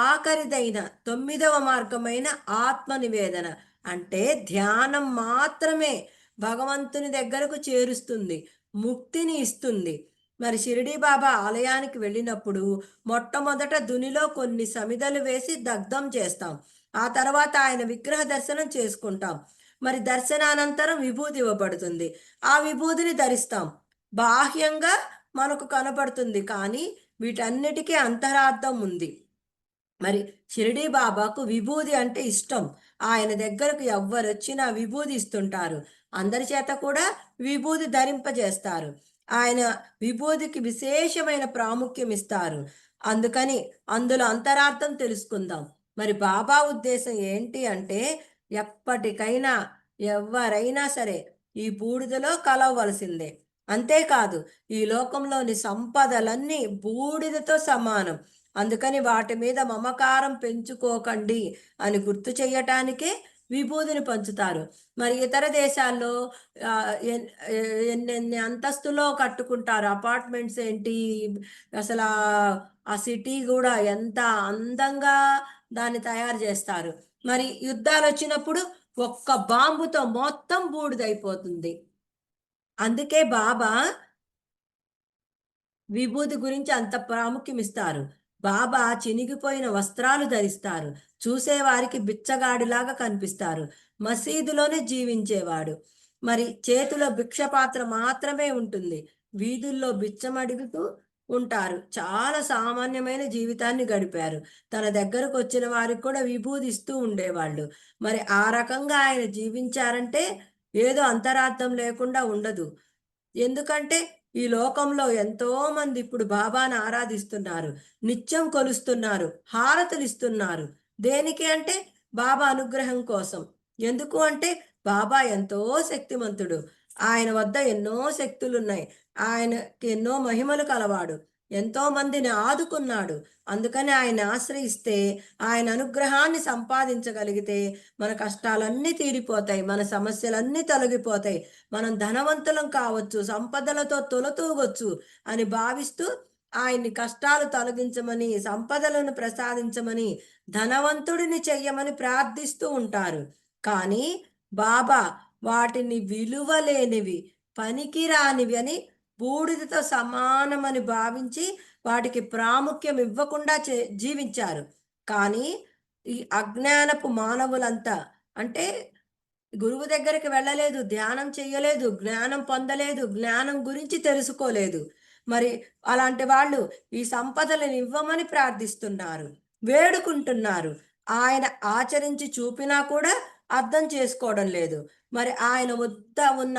ఆఖరిదైన 9వ మార్గమైన ఆత్మ నివేదన. అంటే ధ్యానం మాత్రమే భగవంతుని దగ్గరకు చేరుస్తుంది. ముక్తిని ఇస్తుంది. మరి షిరిడీ బాబా ఆలయానికి వెళ్ళినప్పుడు మొట్టమొదట దునిలో కొన్ని సమిదలు వేసి దగ్ధం చేస్తాం. ఆ తర్వాత ఆయన విగ్రహ దర్శనం చేసుకుంటాం. మరి దర్శనానంతరం విభూది ఇవ్వబడుతుంది. ఆ విభూదిని ధరిస్తాం. బాహ్యంగా మనకు కనపడుతుంది. కానీ వీటన్నిటికీ అంతరార్థం ఉంది. మరి షిరిడీ బాబాకు విభూది అంటే ఇష్టం. ఆయన దగ్గరకు ఎవ్వరొచ్చినా విభూది ఇస్తుంటారు. అందరి చేత కూడా విభూది ధరింపజేస్తారు. ఆయన విభూదికి విశేషమైన ప్రాముఖ్యం ఇస్తారు. అందుకని అందులో అంతరార్థం తెలుసుకుందాం. మరి బాబా ఉద్దేశం ఏంటి అంటే, ఎప్పటికైనా ఎవ్వరైనా సరే ఈ బూడిదలో కలవవలసిందే. అంతేకాదు ఈ లోకంలోని సంపదలన్నీ బూడిదతో సమానం. అందుకని వాటి మీద మమకారం పెంచుకోకండి అని గుర్తు చెయ్యటానికే విభూదిని పంచుతారు. మరి ఇతర దేశాల్లో ఆహ్, ఎన్ ఎన్నెన్ని అంతస్తులో కట్టుకుంటారు. అపార్ట్మెంట్స్ ఏంటి, అసలా ఆ సిటీ గూడా ఎంత అందంగా దాన్ని తయారు జేస్తారు. మరి యుద్ధాలొచ్చినప్పుడు ఒక్క బాంబుతో మొత్తం బూడిదయిపోతుంది. అందుకే బాబా విభూది గురించి అంత ప్రాముఖ్యమిస్తారు. బాబా చినిగిపోయిన వస్త్రాలు ధరిస్తారు. చూసేవారికి బిచ్చగాడిలాగా కనిపిస్తారు. మసీదులోనే జీవించేవాడు. మరి చేతిలో భిక్ష పాత్ర మాత్రమే ఉంటుంది. వీధుల్లో బిచ్చమడుగుతూ ఉంటారు. చాలా సామాన్యమైన జీవితాన్ని గడిపారు. తన దగ్గరకొచ్చిన వారికి కూడా విభూదిస్తూ ఉండేవాళ్ళు. మరి ఆ రకంగా ఆయన జీవించారంటే ఏదో అంతరార్థం లేకుండా ఉండదు. ఎందుకంటే ఈ లోకంలో ఎంతోమంది ఇప్పుడు బాబాను ఆరాధిస్తున్నారు. నిత్యం కొలుస్తున్నారు. హారతులిస్తున్నారు. దేనికి అంటే బాబా అనుగ్రహం కోసం. ఎందుకు అంటే బాబా ఎంతో శక్తిమంతుడు. ఆయన వద్ద ఎన్నో శక్తులున్నాయి. ఆయనకి ఎన్నో మహిమలు కలవాడు. ఎంతో మందిని ఆదుకున్నాడు. అందుకని ఆయన్ని ఆశ్రయిస్తే, ఆయన అనుగ్రహాన్ని సంపాదించగలిగితే మన కష్టాలన్నీ తీరిపోతాయి. మన సమస్యలన్నీ తొలగిపోతాయి. మనం ధనవంతులం కావచ్చు, సంపదలతో తులతూగొచ్చు అని భావిస్తూ ఆయన్ని కష్టాలు తొలగించమని, సంపదలను ప్రసాదించమని, ధనవంతుడిని చెయ్యమని ప్రార్థిస్తూ ఉంటారు. కానీ బాబా వాటిని విలువలేనివి, పనికిరానివి అని బూడిదతో సమానమని భావించి వాటికి ప్రాముఖ్యం ఇవ్వకుండా జీవించారు. కానీ ఈ అజ్ఞానపు మానవులంతా అంటే గురువు దగ్గరికి వెళ్ళలేదు, ధ్యానం చెయ్యలేదు, జ్ఞానం పొందలేదు, జ్ఞానం గురించి తెలుసుకోలేదు. మరి అలాంటి వాళ్ళు ఈ సంపదలను ఇవ్వమని ప్రార్థిస్తున్నారు, వేడుకుంటున్నారు. ఆయన ఆచరించి చూపినా కూడా అర్థం చేసుకోవడం లేదు. మరి ఆయన వద్ద ఉన్న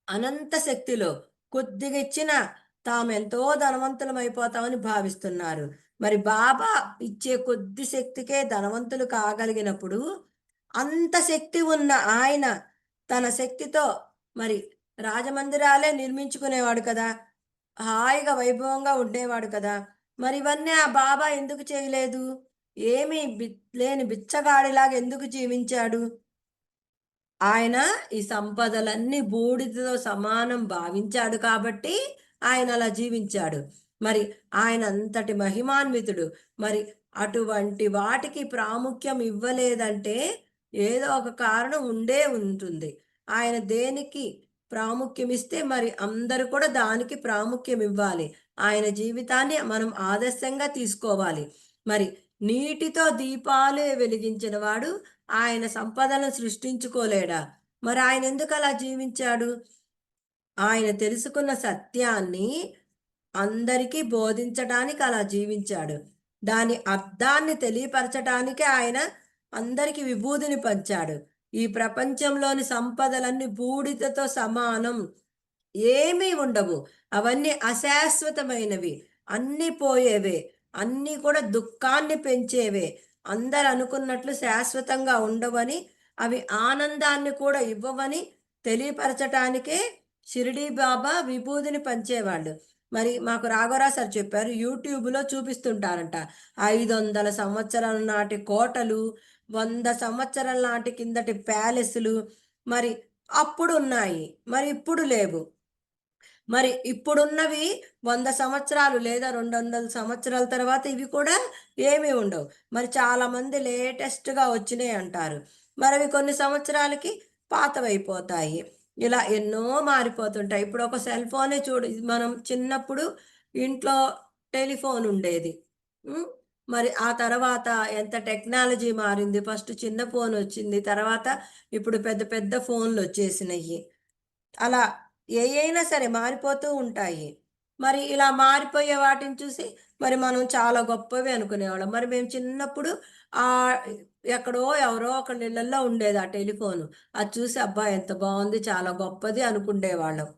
అనంత శక్తిలో కొద్దిగా ఇచ్చినా తామెంతో ధనవంతులమైపోతామని భావిస్తున్నారు. మరి బాబా ఇచ్చే కొద్ది శక్తికే ధనవంతులు కాగలిగినప్పుడు, అంత శక్తి ఉన్న ఆయన తన శక్తితో మరి రాజమందిరాలే నిర్మించుకునేవాడు కదా! హాయిగా వైభవంగా ఉండేవాడు కదా! మరి ఇవన్నీ ఆ బాబా ఎందుకు చేయలేదు? ఏమీ లేని బిచ్చగాడిలాగా ఎందుకు జీవించాడు? ఆయన ఈ సంపదలన్నీ బూడిదతో సమానం భావించాడు కాబట్టి ఆయన అలా జీవించాడు. మరి ఆయన అంతటి మహిమాన్వితుడు. మరి అటువంటి వాటికి ప్రాముఖ్యం ఇవ్వలేదంటే ఏదో ఒక కారణం ఉండే ఉంటుంది. ఆయన దేనికి ప్రాముఖ్యమిస్తే మరి అందరూ కూడా దానికి ప్రాముఖ్యం ఇవ్వాలి. ఆయన జీవితాన్ని మనం ఆదర్శంగా తీసుకోవాలి. మరి నీటితో దీపాలే వెలిగించిన వాడు ఆయన సంపదలను సృష్టించుకోలేడా? మరి ఆయనెందుకు అలా జీవించాడు? ఆయన తెలుసుకున్న సత్యాన్ని అందరికీ బోధించటానికి అలా జీవించాడు. దాని అర్థాన్ని తెలియపరచటానికే ఆయన అందరికి విభూదిని పంచాడు. ఈ ప్రపంచంలోని సంపదలన్నీ బూడిదతో సమానం. ఏమీ ఉండవు. అవన్నీ అశాశ్వతమైనవి. అన్నీ పోయేవే. అన్నీ కూడా దుఃఖాన్ని పెంచేవే. అందరూ అనుకున్నట్లు శాశ్వతంగా ఉండవని, అవి ఆనందాన్ని కూడా ఇవ్వవని తెలియపరచటానికే షిరిడీ బాబా విభూదిని పంచేవాళ్ళు. మరి మాకు రాఘవరావు సార్ చెప్పారు. యూట్యూబ్‌లో చూపిస్తుంటారంట. 500 సంవత్సరాల నాటి కోటలు, 100 సంవత్సరాల నాటి కిందటి ప్యాలెస్‌లు మరి అప్పుడున్నాయి. మరి ఇప్పుడు లేవు. మరి ఇప్పుడున్నవి 100 సంవత్సరాలు లేదా 200 సంవత్సరాల తర్వాత ఇవి కూడా ఏమీ ఉండవు. మరి చాలామంది లేటెస్ట్‌గా వచ్చినయి అంటారు. మరవి కొన్ని సంవత్సరాలకి పాతవయిపోతాయి. ఇలా ఎన్నో మారిపోతుంటాయి. ఇప్పుడు ఒక సెల్ ఫోనే చూడు, మనం చిన్నప్పుడు ఇంట్లో టెలిఫోన్ ఉండేది. హ్మ్. మరి ఆ తర్వాత ఎంత టెక్నాలజీ మారింది. ఫస్ట్ చిన్న ఫోనొచ్చింది. తర్వాత ఇప్పుడు పెద్ద పెద్ద ఫోన్‌లొచ్చేసినయి. అలా ఏయైనా సరే మారిపోతూ ఉంటాయి. మరి ఇలా మారిపోయే వాటిని చూసి మరి మనం చాలా గొప్పవి అనుకునేవాళ్ళం. మరి మేము చిన్నప్పుడు ఆహ్, ఎక్కడో ఎవరో ఒకళ్ళ ఇళ్ళల్లో ఉండేది ఆ టెలిఫోను. అది చూసి అబ్బా! ఎంత బావుంది, చాలా గొప్పది అనుకుండేవాళ్ళం.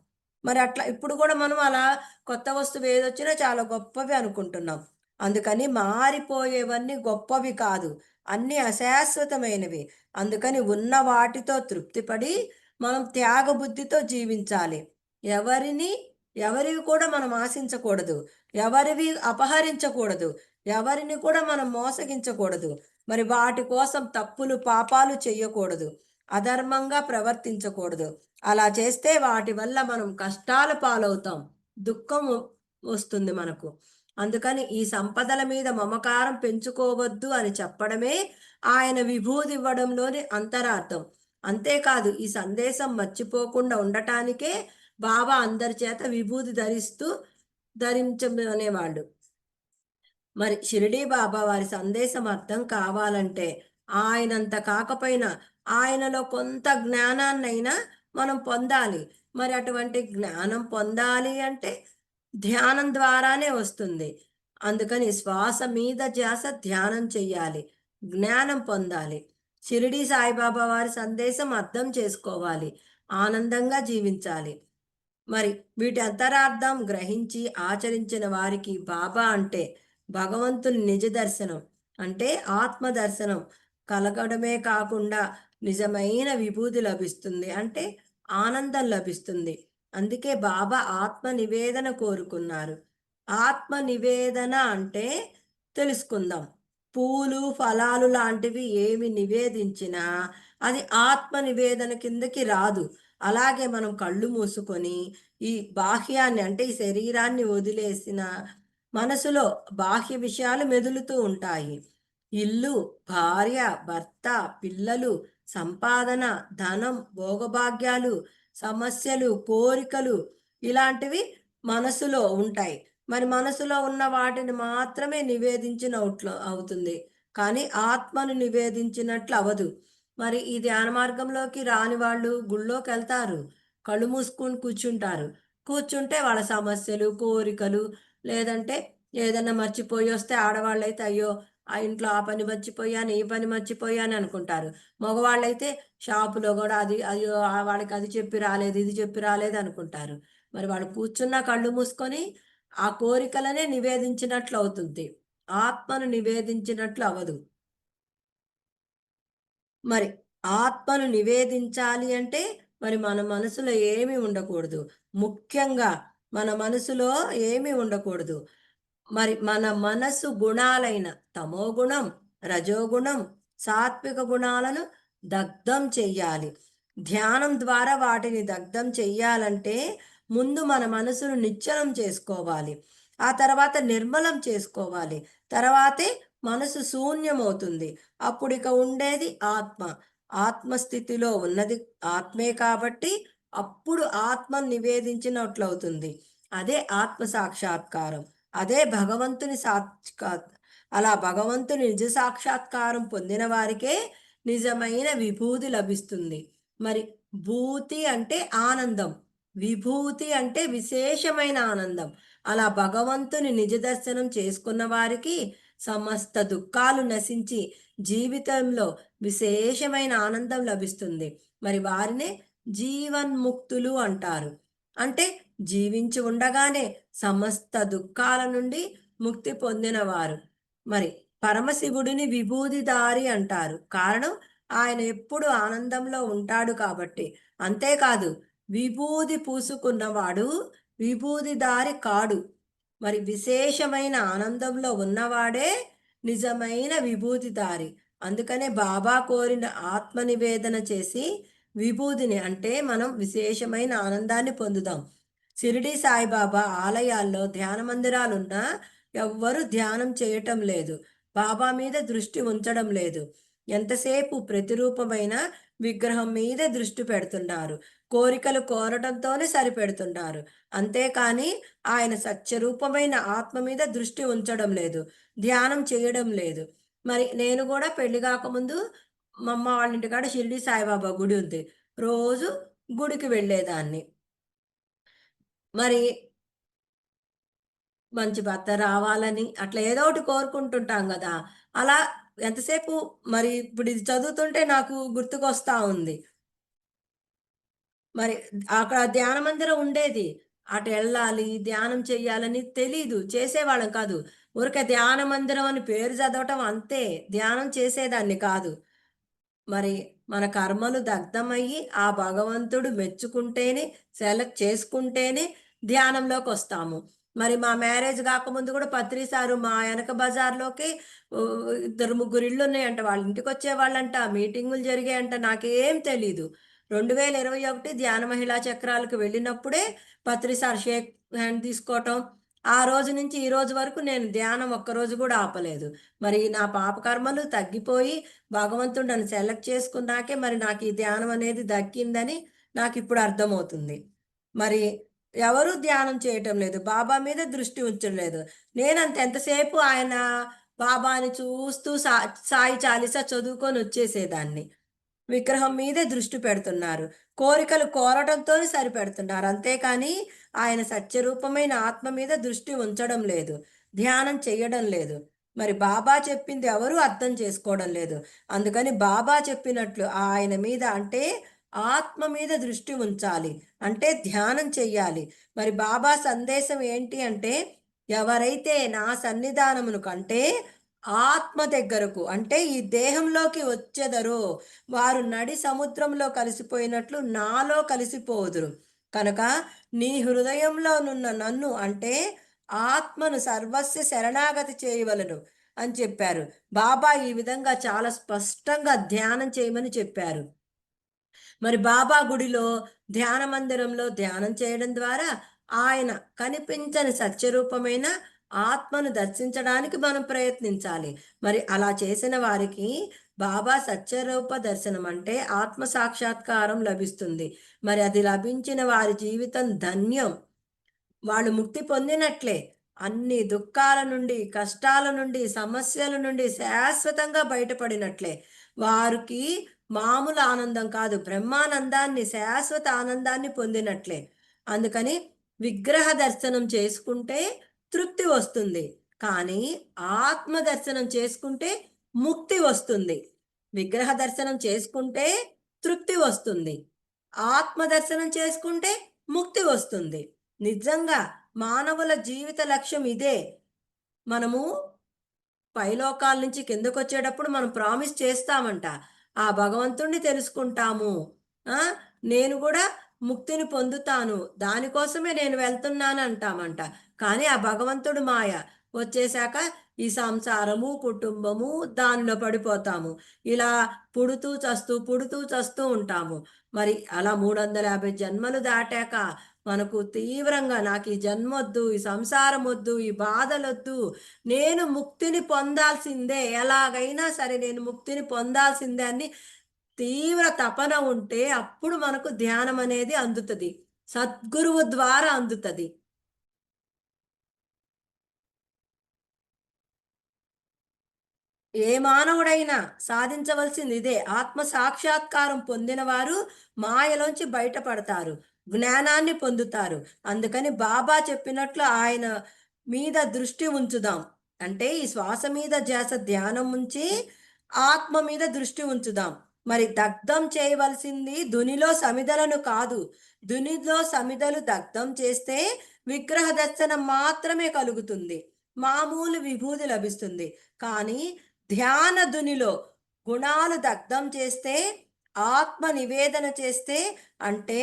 మరి అట్లా ఇప్పుడు కూడా మనం అలా కొత్త వస్తువు ఏదొచ్చినా చాలా గొప్పవి అనుకుంటున్నాం. అందుకని మారిపోయేవన్నీ గొప్పవి కాదు. అన్నీ అశాశ్వతమైనవి. అందుకని ఉన్న వాటితో తృప్తిపడి మనం త్యాగబుద్ధితో జీవించాలి. ఎవరిని ఎవరివి కూడా మనం ఆశించకూడదు. ఎవరివి అపహరించకూడదు. ఎవరిని కూడా మనం మోసగించకూడదు. మరి వాటి కోసం తప్పులు, పాపాలు చెయ్యకూడదు. అధర్మంగా ప్రవర్తించకూడదు. అలా చేస్తే వాటి వల్ల మనం కష్టాల పాలవుతాం. దుఃఖం వస్తుంది మనకు. అందుకని ఈ సంపదల మీద మమకారం పెంచుకోవద్దు అని చెప్పడమే ఆయన విభూదివ్వడంలోని అంతరార్థం. అంతేకాదు ఈ సందేశం మర్చిపోకుండా ఉండటానికే బాబా అందరి చేత విభూది ధరించమనేవాళ్ళు. మరి షిరిడీ బాబా వారి సందేశం అర్థం కావాలంటే ఆయనంత కాకపోయినా ఆయనలో కొంత జ్ఞానాన్నైనా మనం పొందాలి. మరి అటువంటి జ్ఞానం పొందాలి అంటే ధ్యానం ద్వారానే వస్తుంది. అందుకని శ్వాస మీద ధ్యాస ధ్యానం చెయ్యాలి. జ్ఞానం పొందాలి. షిరిడీ సాయిబాబా వారి సందేశం అర్థం చేసుకోవాలి. ఆనందంగా జీవించాలి. మరి వీటి అంతరార్థం గ్రహించి ఆచరించిన వారికి బాబా అంటే భగవంతుని నిజ దర్శనం అంటే ఆత్మ దర్శనం కలగడమే కాకుండా నిజమైన విభూతి లభిస్తుంది. అంటే ఆనందం లభిస్తుంది. అందుకే బాబా ఆత్మ నివేదన కోరుకున్నారు. ఆత్మ నివేదన అంటే తెలుసుకుందాం. పూలు, ఫలాలు లాంటివి ఏమి నివేదించినా అది ఆత్మ నివేదన కిందకి రాదు. అలాగే మనం కళ్ళు మూసుకొని ఈ బాహ్యాన్ని అంటే ఈ శరీరాన్ని వదిలేసిన మనసులో బాహ్య విషయాలు మెదులుతూ ఉంటాయి. ఇల్లు, భార్య, భర్త, పిల్లలు, సంపాదన, ధనం, భోగభాగ్యాలు, సమస్యలు, కోరికలు ఇలాంటివి మనసులో ఉంటాయి. మరి మనసులో ఉన్న వాటిని మాత్రమే నివేదించినట్లు అవుతుంది. కానీ ఆత్మను నివేదించినట్లు అవ్వదు. మరి ఈ ధ్యాన మార్గంలోకి రాని వాళ్ళు గుళ్ళోకెళ్తారు. కళ్ళు మూసుకొని కూర్చుంటారు. కూర్చుంటే వాళ్ళ సమస్యలు, కోరికలు లేదంటే ఏదన్నా మర్చిపోయొస్తే ఆడవాళ్ళైతే అయ్యో! ఆ ఇంట్లో ఆ పని మర్చిపోయాను, ఈ పని మర్చిపోయాను అనుకుంటారు. మగవాళ్ళైతే షాపులో గూడా అది అయ్యో! వాడికి అది చెప్పి రాలేదు, ఇది చెప్పి రాలేదు అనుకుంటారు. మరి వాళ్ళు కూర్చున్న కళ్ళు మూసుకొని ఆ కోరికలనే నివేదించినట్లు అవుతుంది. ఆత్మను నివేదించినట్లు అవ్వదు. మరి ఆత్మను నివేదించాలి అంటే మరి మన మనసులో ఏమీ ఉండకూడదు. ముఖ్యంగా మన మనసులో ఏమీ ఉండకూడదు. మరి మన మనసు గుణాలైన తమోగుణం, రజోగుణం, సాత్విక గుణాలను దగ్ధం చెయ్యాలి. ధ్యానం ద్వారా వాటిని దగ్ధం చెయ్యాలంటే ముందు మన మనసును నిశ్చలం చేసుకోవాలి. ఆ తర్వాత నిర్మలం చేసుకోవాలి. తర్వాతే మనసు శూన్యమవుతుంది. అప్పుడిక ఉండేది ఆత్మ. ఆత్మస్థితిలో ఉన్నది ఆత్మే కాబట్టి అప్పుడు ఆత్మను నివేదించినట్లవుతుంది. అదే ఆత్మ సాక్షాత్కారం. అదే భగవంతుని అలా భగవంతుని నిజ సాక్షాత్కారం పొందిన వారికే నిజమైన విభూతి లభిస్తుంది. మరి భూతి అంటే ఆనందం. విభూతి అంటే విశేషమైన ఆనందం. అలా భగవంతుని నిజ దర్శనం చేసుకున్న వారికి సమస్త దుఃఖాలు నశించి జీవితంలో విశేషమైన ఆనందం లభిస్తుంది. మరి వారినే జీవన్ముక్తులు అంటారు. అంటే జీవించి ఉండగానే సమస్త దుఃఖాల నుండి ముక్తి పొందినవారు. మరి పరమశివుడిని విభూదిదారి అంటారు. కారణం ఆయన ఎప్పుడు ఆనందంలో ఉంటాడు కాబట్టి. అంతేకాదు విభూది పూసుకున్నవాడు విభూదిదారి కాడు. మరి విశేషమైన ఆనందంలో ఉన్నవాడే నిజమైన విభూతిదారి. అందుకనే బాబా కోరిన ఆత్మ నివేదన చేసి విభూదిని అంటే మనం విశేషమైన ఆనందాన్ని పొందుదాం. షిరిడి సాయిబాబా ఆలయాల్లో ధ్యాన మందిరాలున్నా ఎవ్వరూ ధ్యానం చేయటం లేదు. బాబా మీద దృష్టి ఉంచడం లేదు. ఎంతసేపు ప్రతిరూపమైన విగ్రహం మీదే దృష్టి పెడుతున్నారు. కోరికలు కోరటంతోనే సరిపెడుతున్నారు. అంతేకాని ఆయన సత్యరూపమైన ఆత్మ మీద దృష్టి ఉంచడం లేదు. ధ్యానం చేయడం లేదు. మరి నేను గూడా పెళ్లి గాకముందు మా అమ్మ వాళ్ళ ఇంటికాడ షిరిడి సాయిబాబా గుడి ఉంది. రోజు గుడికి వెళ్ళేదాన్ని. మరి మంచి భర్త రావాలని అట్లా ఏదో ఒకటి కోరుకుంటుంటాం గదా! అలా ఎంతసేపు మరి ఇప్పుడు ఇది చదువుతుంటే నాకు గుర్తుకొస్తా ఉంది. మరి అక్కడ ధ్యాన మందిరం ఉండేది. అటెళ్ళాలి, ధ్యానం చెయ్యాలని తెలీదు. చేసేవాళ్ళం కాదు. ఊరికే ధ్యాన మందిరం అని పేరు చదవటం అంతే. ధ్యానం చేసేదాన్ని కాదు. మరి మన కర్మలు దగ్ధమయ్యి, ఆ భగవంతుడు మెచ్చుకుంటేనే, సెలెక్ట్ చేసుకుంటేనే ధ్యానంలోకొస్తాము. మరి మా మ్యారేజ్ గాకముందు గూడా పత్రి సారు మా ఎనక బజార్‌లోకి ఇద్దరు, ముగ్గురు ఇళ్ళున్నాయంట. వాళ్ళ ఇంటికొచ్చేవాళ్ళంట. మీటింగులు జరిగాయంట. నాకేం తెలీదు. 2021 ధ్యాన మహిళా చక్రాలకు వెళ్ళినప్పుడే పత్రి సార్ షేక్ హ్యాండ్ తీసుకోవటం. ఆ రోజు నుంచి ఈ రోజు వరకు నేను ధ్యానం ఒక్కరోజు గూడా ఆపలేదు. మరి నా పాపకర్మలు తగ్గిపోయి భగవంతుడు నన్ను సెలెక్ట్ చేసుకున్నాకే మరి నాకు ఈ ధ్యానం అనేది దక్కిందని నాకిప్పుడు అర్థమవుతుంది. మరి ఎవరు ధ్యానం చేయటం లేదు. బాబా మీద దృష్టి ఉంచడం లేదు. నేనంతే ఎంతసేపు ఆయన బాబాని చూస్తూ సాయి చాలీసా చదువుకొని వచ్చేసేదాన్ని. విగ్రహం మీదే దృష్టి పెడుతున్నారు. కోరికలు కోరటంతోనే సరిపెడుతున్నారు. అంతేకాని ఆయన సత్యరూపమైన ఆత్మ మీద దృష్టి ఉంచడం లేదు. ధ్యానం చెయ్యడం లేదు. మరి బాబా చెప్పింది ఎవరు అర్థం చేసుకోవడం లేదు. అందుకని బాబా చెప్పినట్లు ఆయన మీద అంటే ఆత్మ మీద దృష్టి ఉంచాలి. అంటే ధ్యానం చెయ్యాలి. మరి బాబా సందేశం ఏంటి అంటే ఎవరైతే నా సన్నిధానమును కంటే ఆత్మ దగ్గరకు అంటే ఈ దేహంలోకి వచ్చెదరో వారు నడి సముద్రంలో కలిసిపోయినట్లు నాలో కలిసిపోదురు. కనుక నీ హృదయంలోనున్న నన్ను అంటే ఆత్మను సర్వస్వ శరణాగతి చేయవలెను అని చెప్పారు. బాబా ఈ విధంగా చాలా స్పష్టంగా ధ్యానం చేయమని చెప్పారు. మరి బాబా గుడిలో ధ్యాన మందిరంలో ధ్యానం చేయడం ద్వారా ఆయన కనిపించని సత్యరూపమైన ఆత్మను దర్శించడానికి మనం ప్రయత్నించాలి. మరి అలా చేసిన వారికి బాబా సత్యరూప దర్శనం అంటే ఆత్మ సాక్షాత్కారం లభిస్తుంది. మరి అది లభించిన వారి జీవితం ధన్యం. వాళ్ళు ముక్తి పొందినట్లే. అన్ని దుఃఖాల నుండి, కష్టాల నుండి, సమస్యల నుండి శాశ్వతంగా బయటపడినట్లే. వారికి మామూలు ఆనందం కాదు, బ్రహ్మానందాన్ని, శాశ్వత ఆనందాన్ని పొందినట్లే. అందుకని విగ్రహ దర్శనం చేసుకుంటే తృప్తి వస్తుంది. కానీ ఆత్మ దర్శనం చేసుకుంటే ముక్తి వస్తుంది. విగ్రహ దర్శనం చేసుకుంటే తృప్తి వస్తుంది. ఆత్మ దర్శనం చేసుకుంటే ముక్తి వస్తుంది. నిజంగా మానవుల జీవిత లక్ష్యం ఇదే. మనము పైలోకాల నుంచి కిందకొచ్చేటప్పుడు మనం ప్రామిస్ చేస్తామంట. ఆ భగవంతుడిని తెలుసుకుంటాము. ఆ! నేను గూడా ముక్తిని పొందుతాను. దానికోసమే నేను వెళ్తున్నానంటామంట. కానీ ఆ భగవంతుడు మాయ. వచ్చేసాక ఈ సంసారము, కుటుంబము దానిలో పడిపోతాము. ఇలా పుడుతూ, చస్తూ, పుడుతూ, చస్తూ ఉంటాము. మరి అలా 350 జన్మలు దాటాక మనకు తీవ్రంగా నాకీ జన్మొద్దు, ఈ సంసారమొద్దు, ఈ బాధలొద్దు, నేను ముక్తిని పొందాల్సిందే. ఎలాగైనా సరే నేను ముక్తిని పొందాల్సిందే అని తీవ్ర తపన ఉంటే అప్పుడు మనకు ధ్యానం అనేది అందుతది. సద్గురువు ద్వారా అందుతది. ఏ మానవుడైనా సాధించవలసింది ఇదే. ఆత్మ సాక్షాత్కారం పొందినవారు మాయలోంచి బయటపడతారు. జ్ఞానాన్ని పొందుతారు. అందుకని బాబా చెప్పినట్లు ఆయన మీద దృష్టి ఉంచుదాం. అంటే ఈ శ్వాస మీద ధ్యాస ధ్యానం ఉంచి ఆత్మ మీద దృష్టి ఉంచుదాం. మరి దగ్ధం చేయవలసింది ధునిలో సమిధలను కాదు. ధునిలో సమిధలు దగ్ధం చేస్తే విగ్రహ దర్శనం మాత్రమే కలుగుతుంది. మామూలు విభూది లభిస్తుంది. కానీ ధ్యాన ధునిలో గుణాలు దగ్ధం చేస్తే, ఆత్మ నివేదన చేస్తే అంటే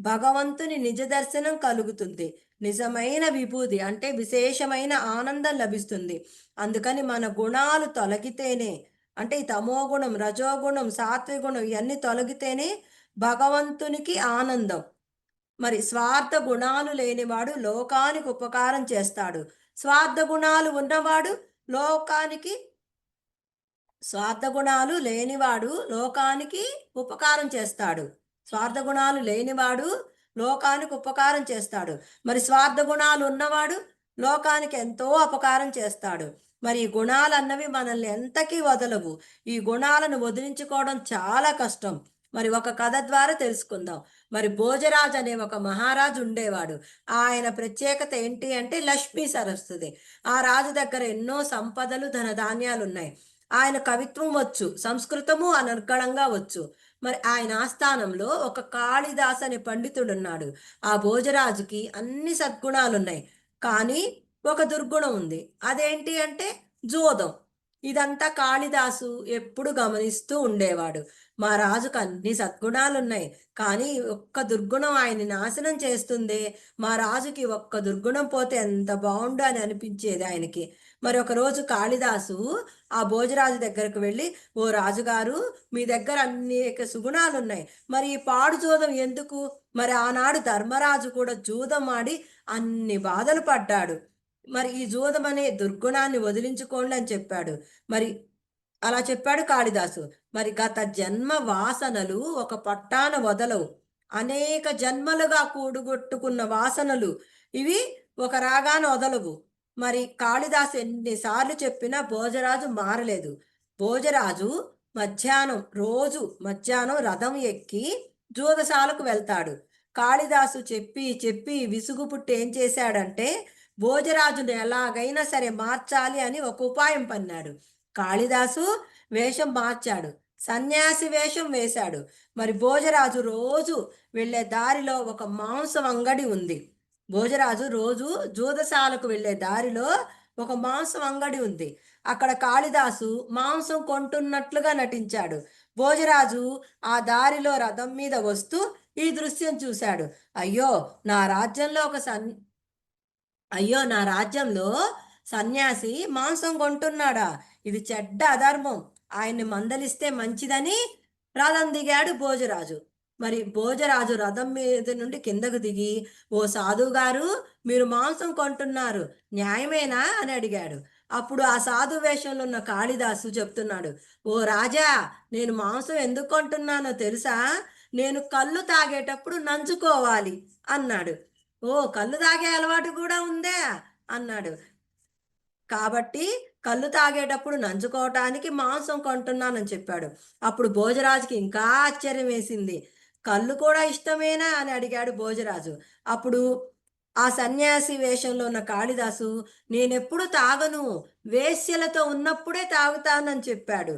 భగవంతుని నిజ దర్శనం కలుగుతుంది. నిజమైన విభూది అంటే విశేషమైన ఆనందం లభిస్తుంది. అందుకని మన గుణాలు తొలగితేనే అంటే ఈ తమోగుణం, రజోగుణం, సాత్విగుణం ఇయన్నీ తొలగితేనే భగవంతునికి ఆనందం. మరి స్వార్థ గుణాలు లేనివాడు లోకానికి ఉపకారం చేస్తాడు. స్వార్థ గుణాలు ఉన్నవాడు లోకానికి స్వార్థ గుణాలు లేనివాడు లోకానికి ఉపకారం చేస్తాడు. స్వార్థ గుణాలు లేనివాడు లోకానికి ఉపకారం చేస్తాడు. మరి స్వార్థ గుణాలు ఉన్నవాడు లోకానికి ఎంతో అపకారం చేస్తాడు. మరి ఈ గుణాలన్నవి మనల్ని ఎంతకీ వదలవు. ఈ గుణాలను వదిలించుకోవడం చాలా కష్టం. మరి ఒక కథ ద్వారా తెలుసుకుందాం. మరి భోజరాజు అనే ఒక మహారాజు ఉండేవాడు. ఆయన ప్రత్యేకత ఏంటి అంటే లక్ష్మీ సరస్వతి. ఆ రాజు దగ్గర ఎన్నో సంపదలు, ధనధాన్యాలున్నాయి. ఆయన కవిత్వం వచ్చు. సంస్కృతము అనర్గళంగా వచ్చు. మరి ఆయన ఆస్థానంలో ఒక కాళిదాస్ అనే పండితుడున్నాడు. ఆ భోజరాజుకి అన్ని సద్గుణాలున్నాయి. కానీ ఒక దుర్గుణం ఉంది. అదేంటి అంటే జూదం. ఇదంతా కాళిదాసు ఎప్పుడు గమనిస్తూ ఉండేవాడు. మా రాజుకు అన్ని సద్గుణాలున్నాయి. కానీ ఒక్క దుర్గుణం ఆయన్ని నాశనం చేస్తుందే. మా రాజుకి ఒక్క దుర్గుణం పోతే ఎంత బావుండు అని అనిపించేది ఆయనకి. మరి ఒకరోజు కాళిదాసు ఆ భోజరాజు దగ్గరకు వెళ్ళి, "ఓ రాజుగారు, మీ దగ్గర అనేక సుగుణాలున్నాయి. మరి ఈ పాడు జూదం ఎందుకు? మరి ఆనాడు ధర్మరాజు కూడా జూదం ఆడి అన్ని బాధలు పడ్డాడు. మరి ఈ జూదం అనే దుర్గుణాన్ని వదిలించుకోండి" అని చెప్పాడు. మరి అలా చెప్పాడు కాళిదాసు. మరి గత జన్మ వాసనలు ఒక పట్టాన వదలవు. అనేక జన్మలుగా కూడుగొట్టుకున్న వాసనలు ఇవి ఒక రాగాన వదలవు. మరి కాళిదాసు ఎన్ని సార్లు చెప్పినా భోజరాజు మారలేదు. భోజరాజు రోజు మధ్యాహ్నం రథం ఎక్కి జూదశాలకు వెళ్తాడు. కాళిదాసు చెప్పి చెప్పి విసుగు పుట్టి ఏం చేశాడంటే భోజరాజును ఎలాగైనా సరే మార్చాలి అని ఒక ఉపాయం పన్నాడు. కాళిదాసు వేషం మార్చాడు. సన్యాసి వేషం వేశాడు. మరి భోజరాజు రోజు వెళ్ళే దారిలో ఒక మాంసం అంగడి ఉంది. భోజరాజు రోజు జూదశాలకు వెళ్ళే దారిలో ఒక మాంసం అంగడి ఉంది. అక్కడ కాళిదాసు మాంసం కొంటున్నట్లుగా నటించాడు. భోజరాజు ఆ దారిలో రథం మీద వస్తూ ఈ దృశ్యం చూశాడు. అయ్యో! నా రాజ్యంలో ఒక సన్ అయ్యో! నా రాజ్యంలో సన్యాసి మాంసం కొంటున్నాడా? ఇది చెడ్డ అధర్మం. ఆయన్ని మందలిస్తే మంచిదని రథం దిగాడు భోజరాజు. మరి భోజరాజు రథం మీద నుండి కిందకు దిగి, "ఓ సాధువుగారు, మీరు మాంసం కొంటున్నారు. న్యాయమేనా?" అని అడిగాడు. అప్పుడు ఆ సాధు వేషంలో ఉన్న కాళిదాసు చెప్తున్నాడు, "ఓ రాజా, నేను మాంసం ఎందుకు కొంటున్నానో తెలుసా? నేను కళ్ళు తాగేటప్పుడు నంచుకోవాలి" అన్నాడు. "ఓ! కళ్ళు తాగే అలవాటు కూడా ఉందా?" అన్నాడు. "కాబట్టి కళ్ళు తాగేటప్పుడు నంచుకోవటానికి మాంసం కొంటున్నానని" చెప్పాడు. అప్పుడు భోజరాజుకి ఇంకా ఆశ్చర్యం వేసింది. "కళ్ళు కూడా ఇష్టమేనా?" అని అడిగాడు భోజరాజు. అప్పుడు ఆ సన్యాసి వేషంలో ఉన్న కాళిదాసు, "నేనెప్పుడు తాగను. వేశ్యలతో ఉన్నప్పుడే తాగుతానని" చెప్పాడు.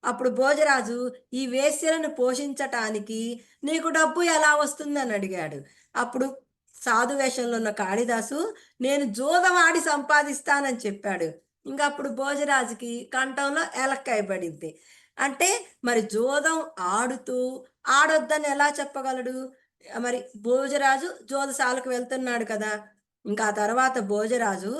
అప్పుడు భోజరాజు, "ఈ వేశ్యలను పోషించటానికి నీకు డబ్బు ఎలా వస్తుందని" అడిగాడు. అప్పుడు సాధు వేషంలో ఉన్న కాళిదాసు, "నేను జూదమాడి సంపాదిస్తానని" చెప్పాడు. ఇంకప్పుడు భోజరాజుకి కంఠంలో ఎలక్కాయ పడింది. అంటే మరి జూదం ఆడుతూ ఆడొద్దని ఎలా చెప్పగలడు? మరి భోజరాజు జూదశాలకు వెళ్తున్నాడు కదా! ఇంకా ఆ తర్వాత భోజరాజు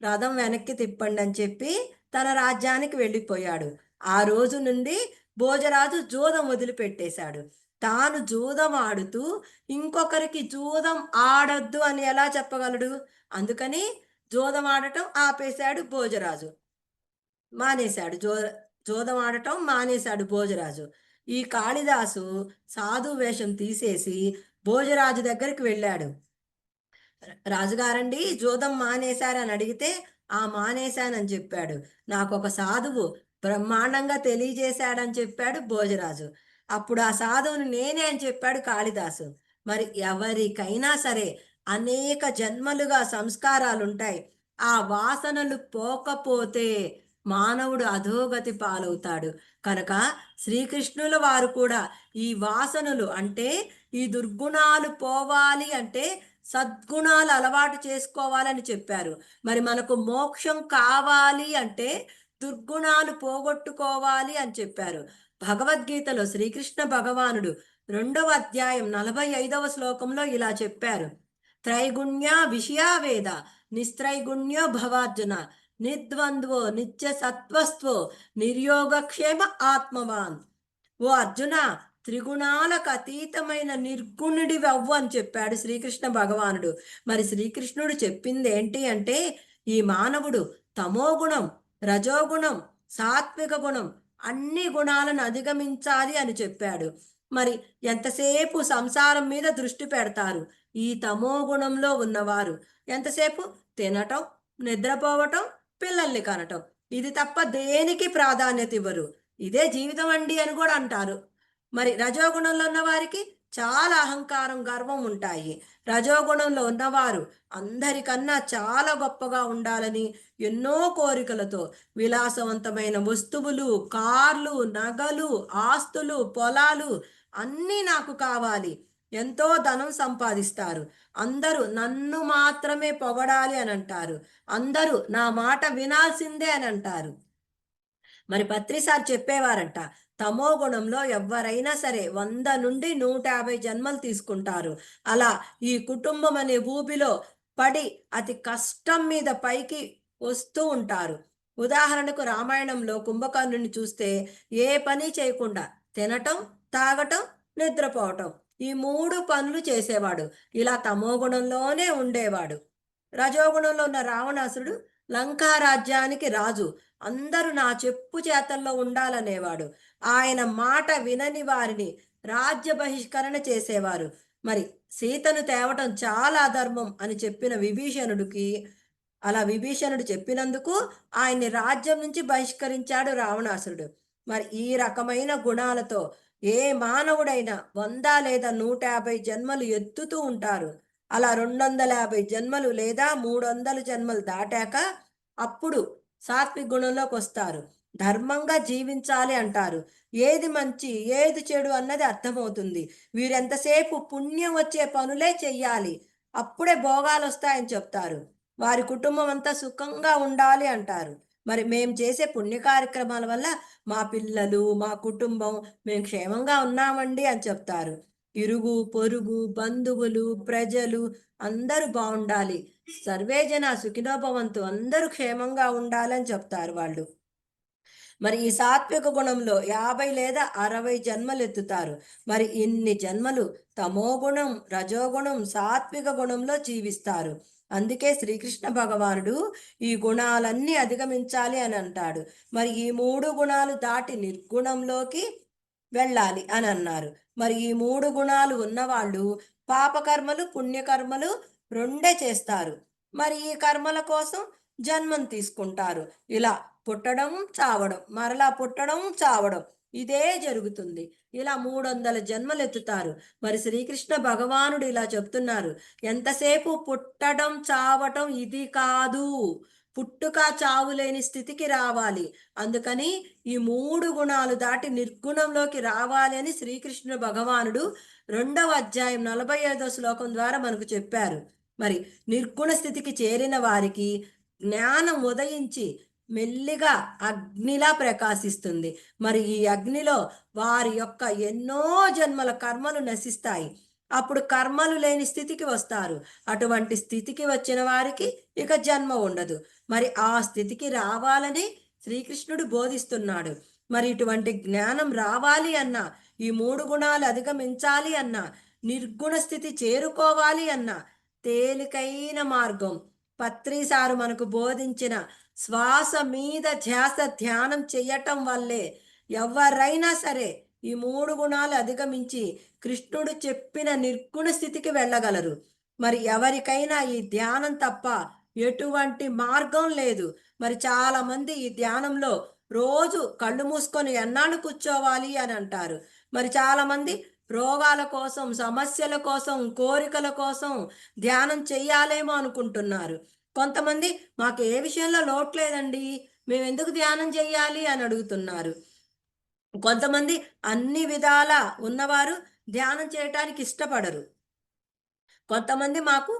రథం వెనక్కి తిప్పండని చెప్పి తన రాజ్యానికి వెళ్ళిపోయాడు. ఆ రోజు నుండి భోజరాజు జూదం వదిలిపెట్టేశాడు. తాను జూదం ఆడుతూ ఇంకొకరికి జూదం ఆడొద్దు అని ఎలా చెప్పగలడు? అందుకని జూదం ఆడటం ఆపేశాడు భోజరాజు. మానేశాడు. జూదం ఆడటం మానేశాడు భోజరాజు. ఈ కాళిదాసు సాధు వేషం తీసేసి భోజరాజు దగ్గరికి వెళ్ళాడు. "రాజుగారండి, జూదం మానేశారని" అడిగితే, "ఆ! మానేశానని" చెప్పాడు. "నాకొక సాధువు బ్రహ్మాండంగా తెలియజేశాడని" చెప్పాడు భోజరాజు. అప్పుడు ఆ సాధువుని నేనే అని చెప్పాడు కాళిదాసు. మరి ఎవరికైనా సరే అనేక జన్మలుగా సంస్కారాలుంటాయి. ఆ వాసనలు పోకపోతే మానవుడు అధోగతి పాలవుతాడు. కనుక శ్రీకృష్ణుల వారు కూడా ఈ వాసనలు అంటే ఈ దుర్గుణాలు పోవాలి అంటే సద్గుణాలు అలవాటు చేసుకోవాలని చెప్పారు. మరి మనకు మోక్షం కావాలి అంటే దుర్గుణాలు పోగొట్టుకోవాలి అని చెప్పారు. భగవద్గీతలో శ్రీకృష్ణ భగవానుడు 2వ అధ్యాయం 45వ శ్లోకంలో ఇలా చెప్పారు. "త్రైగుణ్య విషయా వేద నిస్త్రైగుణ్యో భవార్జున నిర్ద్వంద్వో నిత్య సత్వస్త్వో నిర్యోగక్షేమ ఆత్మవాన్." ఓ అర్జున, త్రిగుణాలకు అతీతమైన నిర్గుణుడివి అవ్వు అని చెప్పాడు శ్రీకృష్ణ భగవానుడు. మరి శ్రీకృష్ణుడు చెప్పింది ఏంటి అంటే ఈ మానవుడు తమోగుణం, రజోగుణం, సాత్విక గుణం అన్ని గుణాలను అధిగమించాలి అని చెప్పాడు. మరి ఎంతసేపు సంసారం మీద దృష్టి పెడతారు ఈ తమో గుణంలో ఉన్నవారు. ఎంతసేపు తినటం, నిద్రపోవటం, పిల్లల్ని కనటం, ఇది తప్ప దేనికి ప్రాధాన్యత ఇవ్వరు. ఇదే జీవితం అండి అని కూడా అంటారు. మరి రజోగుణంలో ఉన్న వారికి చాలా అహంకారం, గర్వం ఉంటాయి. రజోగుణంలో ఉన్నవారు అందరికన్నా చాలా గొప్పగా ఉండాలని ఎన్నో కోరికలతో విలాసవంతమైన వస్తువులు, కార్లు, నగలు, ఆస్తులు, పొలాలు అన్నీ నాకు కావాలి. ఎంతో ధనం సంపాదిస్తారు. అందరూ నన్ను మాత్రమే పొగడాలి అని అంటారు. అందరూ నా మాట వినాల్సిందే అని అంటారు. మరి పత్రిసారి చెప్పేవారంట. తమో గుణంలో ఎవ్వరైనా సరే 100 నుండి 150 జన్మలు తీసుకుంటారు. అలా ఈ కుటుంబం అనే ఊబిలో పడి అతి కష్టం మీద పైకి వస్తూ ఉంటారు. ఉదాహరణకు రామాయణంలో కుంభకర్ణుని చూస్తే ఏ పని చేయకుండా తినటం, తాగటం, నిద్రపోవటం ఈ 3 పనులు చేసేవాడు. ఇలా తమో గుణంలోనే ఉండేవాడు. రజోగుణంలో ఉన్న రావణాసురుడు లంకా రాజ్యానికి రాజు. అందరూ నా చెప్పు చేతల్లో ఉండాలనేవాడు. ఆయన మాట వినని వారిని రాజ్య బహిష్కరణ చేసేవారు. మరి సీతను తేవటం చాలా అధర్మం అని చెప్పిన విభీషణుడికి అలా విభీషణుడు చెప్పినందుకు ఆయన్ని రాజ్యం నుంచి బహిష్కరించాడు రావణాసురుడు. మరి ఈ రకమైన గుణాలతో ఏ మానవుడైనా 100 లేదా 150 జన్మలు ఎత్తుతూ ఉంటారు. అలా 250 జన్మలు లేదా 300 జన్మలు దాటాక అప్పుడు సాత్విక గుణంలోకి వస్తారు. ధర్మంగా జీవించాలి అంటారు. ఏది మంచి, ఏది చెడు అన్నది అర్థమవుతుంది. వీరెంతసేపు పుణ్యం వచ్చే పనులే చెయ్యాలి. అప్పుడే భోగాలొస్తాయని చెప్తారు. వారి కుటుంబం అంతా సుఖంగా ఉండాలి అంటారు. మరి మేము చేసే పుణ్య కార్యక్రమాల వల్ల మా పిల్లలు, మా కుటుంబం మేము క్షేమంగా ఉన్నామండి అని చెప్తారు. ఇరుగు, పొరుగు, బంధువులు, ప్రజలు అందరూ బావుండాలి. సర్వేజన సుఖినో భవంతు అందరూ క్షేమంగా ఉండాలని చెప్తారు వాళ్ళు. మరి ఈ సాత్విక గుణంలో 50 లేదా 60 జన్మలు ఎత్తుతారు. మరి ఇన్ని జన్మలు తమోగుణం, రజోగుణం, సాత్విక గుణంలో జీవిస్తారు. అందుకే శ్రీకృష్ణ భగవానుడు ఈ గుణాలన్నీ అధిగమించాలి అని అంటాడు. మరి ఈ 3 గుణాలు దాటి నిర్గుణంలోకి వెళ్ళాలి అని అన్నారు. మరి ఈ 3 గుణాలు ఉన్నవాళ్ళు పాపకర్మలు, పుణ్యకర్మలు రెండే చేస్తారు. మరి ఈ కర్మల కోసం జన్మం తీసుకుంటారు. ఇలా పుట్టడం, చావడం, మరలా పుట్టడం, చావడం ఇదే జరుగుతుంది. ఇలా 300 జన్మలెత్తుతారు. మరి శ్రీకృష్ణ భగవానుడు ఇలా చెప్తున్నారు. ఎంతసేపు పుట్టడం, చావటం ఇది కాదు. పుట్టుక, చావు లేని స్థితికి రావాలి. అందుకని ఈ 3 గుణాలు దాటి నిర్గుణంలోకి రావాలి అని శ్రీకృష్ణ భగవానుడు 2వ అధ్యాయం 45వ శ్లోకం ద్వారా మనకు చెప్పారు. మరి నిర్గుణ స్థితికి చేరిన వారికి జ్ఞానం ఉదయించి మెల్లిగా అగ్నిలా ప్రకాశిస్తుంది. మరి ఈ అగ్నిలో వారి యొక్క ఎన్నో జన్మల కర్మలు నశిస్తాయి. అప్పుడు కర్మలు లేని స్థితికి వస్తారు. అటువంటి స్థితికి వచ్చిన వారికి ఇక జన్మ ఉండదు. మరి ఆ స్థితికి రావాలని శ్రీకృష్ణుడు బోధిస్తున్నాడు. మరి ఇటువంటి జ్ఞానం రావాలి అన్నా, ఈ 3 గుణాలు అధిగమించాలి అన్నా, నిర్గుణ స్థితి చేరుకోవాలి అన్నా తేలికైన మార్గం పత్రిసారు మనకు బోధించిన శ్వాస మీద ధ్యాస ధ్యానం చెయ్యటం వల్లే ఎవరైనా సరే ఈ 3 గుణాలు అధిగమించి కృష్ణుడు చెప్పిన నిర్గుణ స్థితికి వెళ్ళగలరు. మరి ఎవరికైనా ఈ ధ్యానం తప్ప ఎటువంటి మార్గం లేదు. మరి చాలామంది ఈ ధ్యానంలో రోజు కళ్ళు మూసుకొని ఎన్నాళ్ళు కూర్చోవాలి అని అంటారు. మరి చాలామంది రోగాల కోసం, సమస్యల కోసం, కోరికల కోసం ధ్యానం చెయ్యాలేమో అనుకుంటున్నారు. కొంతమంది మాకు ఏ విషయంలో లోటు లేదండి, మేమెందుకు ధ్యానం చెయ్యాలి అని అడుగుతున్నారు. కొంతమంది అన్ని విధాల ఉన్నవారు ధ్యానం చేయటానికి ఇష్టపడరు. కొంతమంది మాకు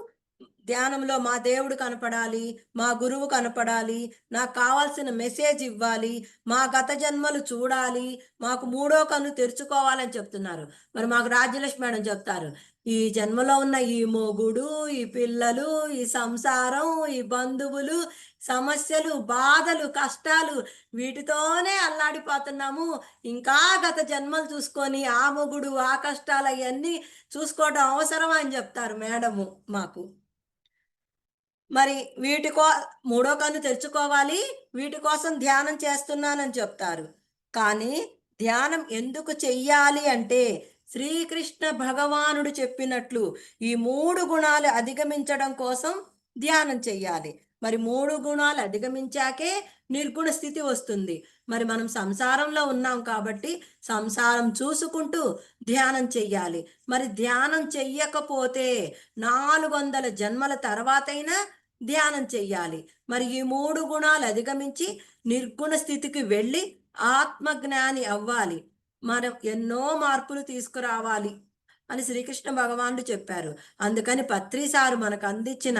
ధ్యానంలో మా దేవుడు కనపడాలి, మా గురువు కనపడాలి, నాకు కావాల్సిన మెసేజ్ ఇవ్వాలి, మా గత జన్మలు చూడాలి, మాకు మూడో కన్ను తెరుచుకోవాలని చెప్తున్నారు. మరి మాకు రాజ్యలక్ష్మి మేడం చెప్తారు. ఈ జన్మలో ఉన్న ఈ మొగుడు, ఈ పిల్లలు, ఈ సంసారం, ఈ బంధువులు, సమస్యలు, బాధలు, కష్టాలు వీటితోనే అల్లాడిపోతున్నాము. ఇంకా గత జన్మలు చూసుకొని ఆ మొగుడు, ఆ కష్టాలు అవన్నీ చూసుకోవడం అవసరం అని చెప్తారు మేడము మాకు. మరి మూడో కన్ను తెరుచుకోవాలి. వీటి కోసం ధ్యానం చేస్తున్నానని చెప్తారు. కానీ ధ్యానం ఎందుకు చెయ్యాలి అంటే శ్రీకృష్ణ భగవానుడు చెప్పినట్లు ఈ 3 గుణాలు అధిగమించడం కోసం ధ్యానం చెయ్యాలి. మరి 3 గుణాలు అధిగమించాకే నిర్గుణ స్థితి వస్తుంది. మరి మనం సంసారంలో ఉన్నాం కాబట్టి సంసారం చూసుకుంటూ ధ్యానం చెయ్యాలి. మరి ధ్యానం చెయ్యకపోతే 400 జన్మల తర్వాతైనా ధ్యానం చెయ్యాలి. మరి ఈ 3 గుణాలు అధిగమించి నిర్గుణ స్థితికి వెళ్ళి ఆత్మజ్ఞాని అవ్వాలి. మనం ఎన్నో మార్పులు తీసుకురావాలి అని శ్రీకృష్ణ భగవానుడు చెప్పారు. అందుకని పత్రిసారు మనకు అందించిన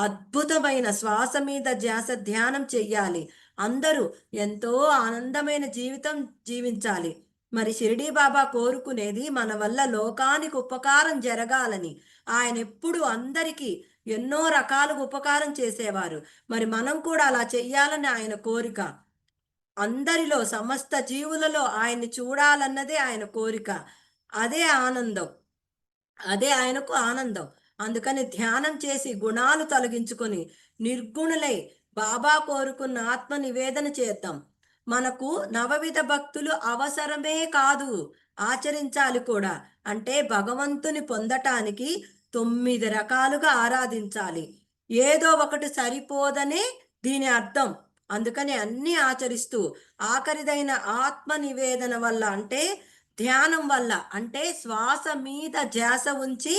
అద్భుతమైన శ్వాస మీద ధ్యాస ధ్యానం చెయ్యాలి. అందరూ ఎంతో ఆనందమైన జీవితం జీవించాలి. మరి షిరిడీ బాబా కోరుకునేది మన వల్ల లోకానికి ఉపకారం జరగాలని. ఆయన ఎప్పుడు అందరికీ ఎన్నో రకాలుగా ఉపకారం చేసేవారు. మరి మనం కూడా అలా చెయ్యాలని ఆయన కోరిక. అందరిలో సమస్త జీవులలో ఆయన్ని చూడాలన్నదే ఆయన కోరిక. అదే ఆనందం. అదే ఆయనకు ఆనందం. అందుకని ధ్యానం చేసి గుణాలు తొలగించుకొని నిర్గుణులై బాబా కోరుకున్న ఆత్మ నివేదన చేద్దాం. మనకు నవవిధ భక్తులు అవసరమే కాదు, ఆచరించాలి కూడా. అంటే భగవంతుని పొందటానికి 9 రకాలుగా ఆరాధించాలి. ఏదో ఒకటి సరిపోదనే దీని అర్థం. అందుకని అన్నీ ఆచరిస్తూ ఆఖరిదైన ఆత్మ నివేదన వల్ల అంటే ధ్యానం వల్ల అంటే శ్వాస మీద ధ్యాస ఉంచి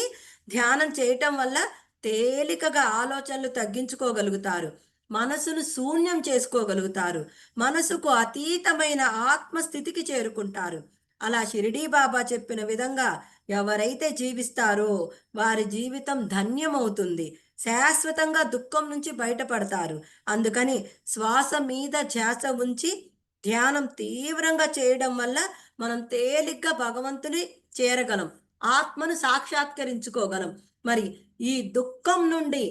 ధ్యానం చేయటం వల్ల తేలికగా ఆలోచనలు తగ్గించుకోగలుగుతారు. మనసును శూన్యం చేసుకోగలుగుతారు. మనసుకు అతీతమైన ఆత్మస్థితికి చేరుకుంటారు. అలా షిరిడీ బాబా చెప్పిన విధంగా ఎవరైతే జీవిస్తారో వారి జీవితం ధన్యమవుతుంది. శాశ్వతంగా దుఃఖం నుంచి బయటపడతారు. అందుకని శ్వాస మీద ధ్యాస ఉంచి ధ్యానం తీవ్రంగా చేయడం వల్ల మనం తేలిగ్గా భగవంతుని చేరగలం. ఆత్మను సాక్షాత్కరించుకోగలం. మరి ఈ దుఃఖం నుండి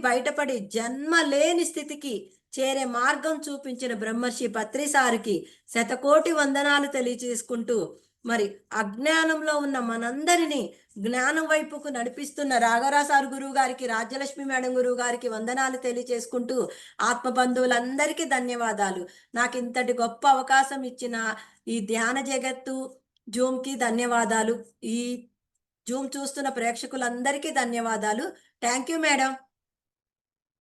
బయటపడే జన్మ లేని స్థితికి చేరే మార్గం చూపించిన బ్రహ్మర్షి పత్రిసారికి శతకోటి వందనాలు తెలియజేసుకుంటూ, మరి అజ్ఞానంలో ఉన్న మనందరినీ జ్ఞానం వైపుకు నడిపిస్తున్న రాఘరాసారు గురువు గారికి, రాజ్యలక్ష్మి మేడం గురువు గారికి వందనాలు తెలియజేసుకుంటూ, ఆత్మ బంధువులందరికీ ధన్యవాదాలు. నాకు ఇంతటి గొప్ప అవకాశం ఇచ్చిన ఈ ధ్యాన జగత్తు జూమ్కి ధన్యవాదాలు. ఈ జూమ్ చూస్తున్న ప్రేక్షకులందరికీ ధన్యవాదాలు. Thank you madam.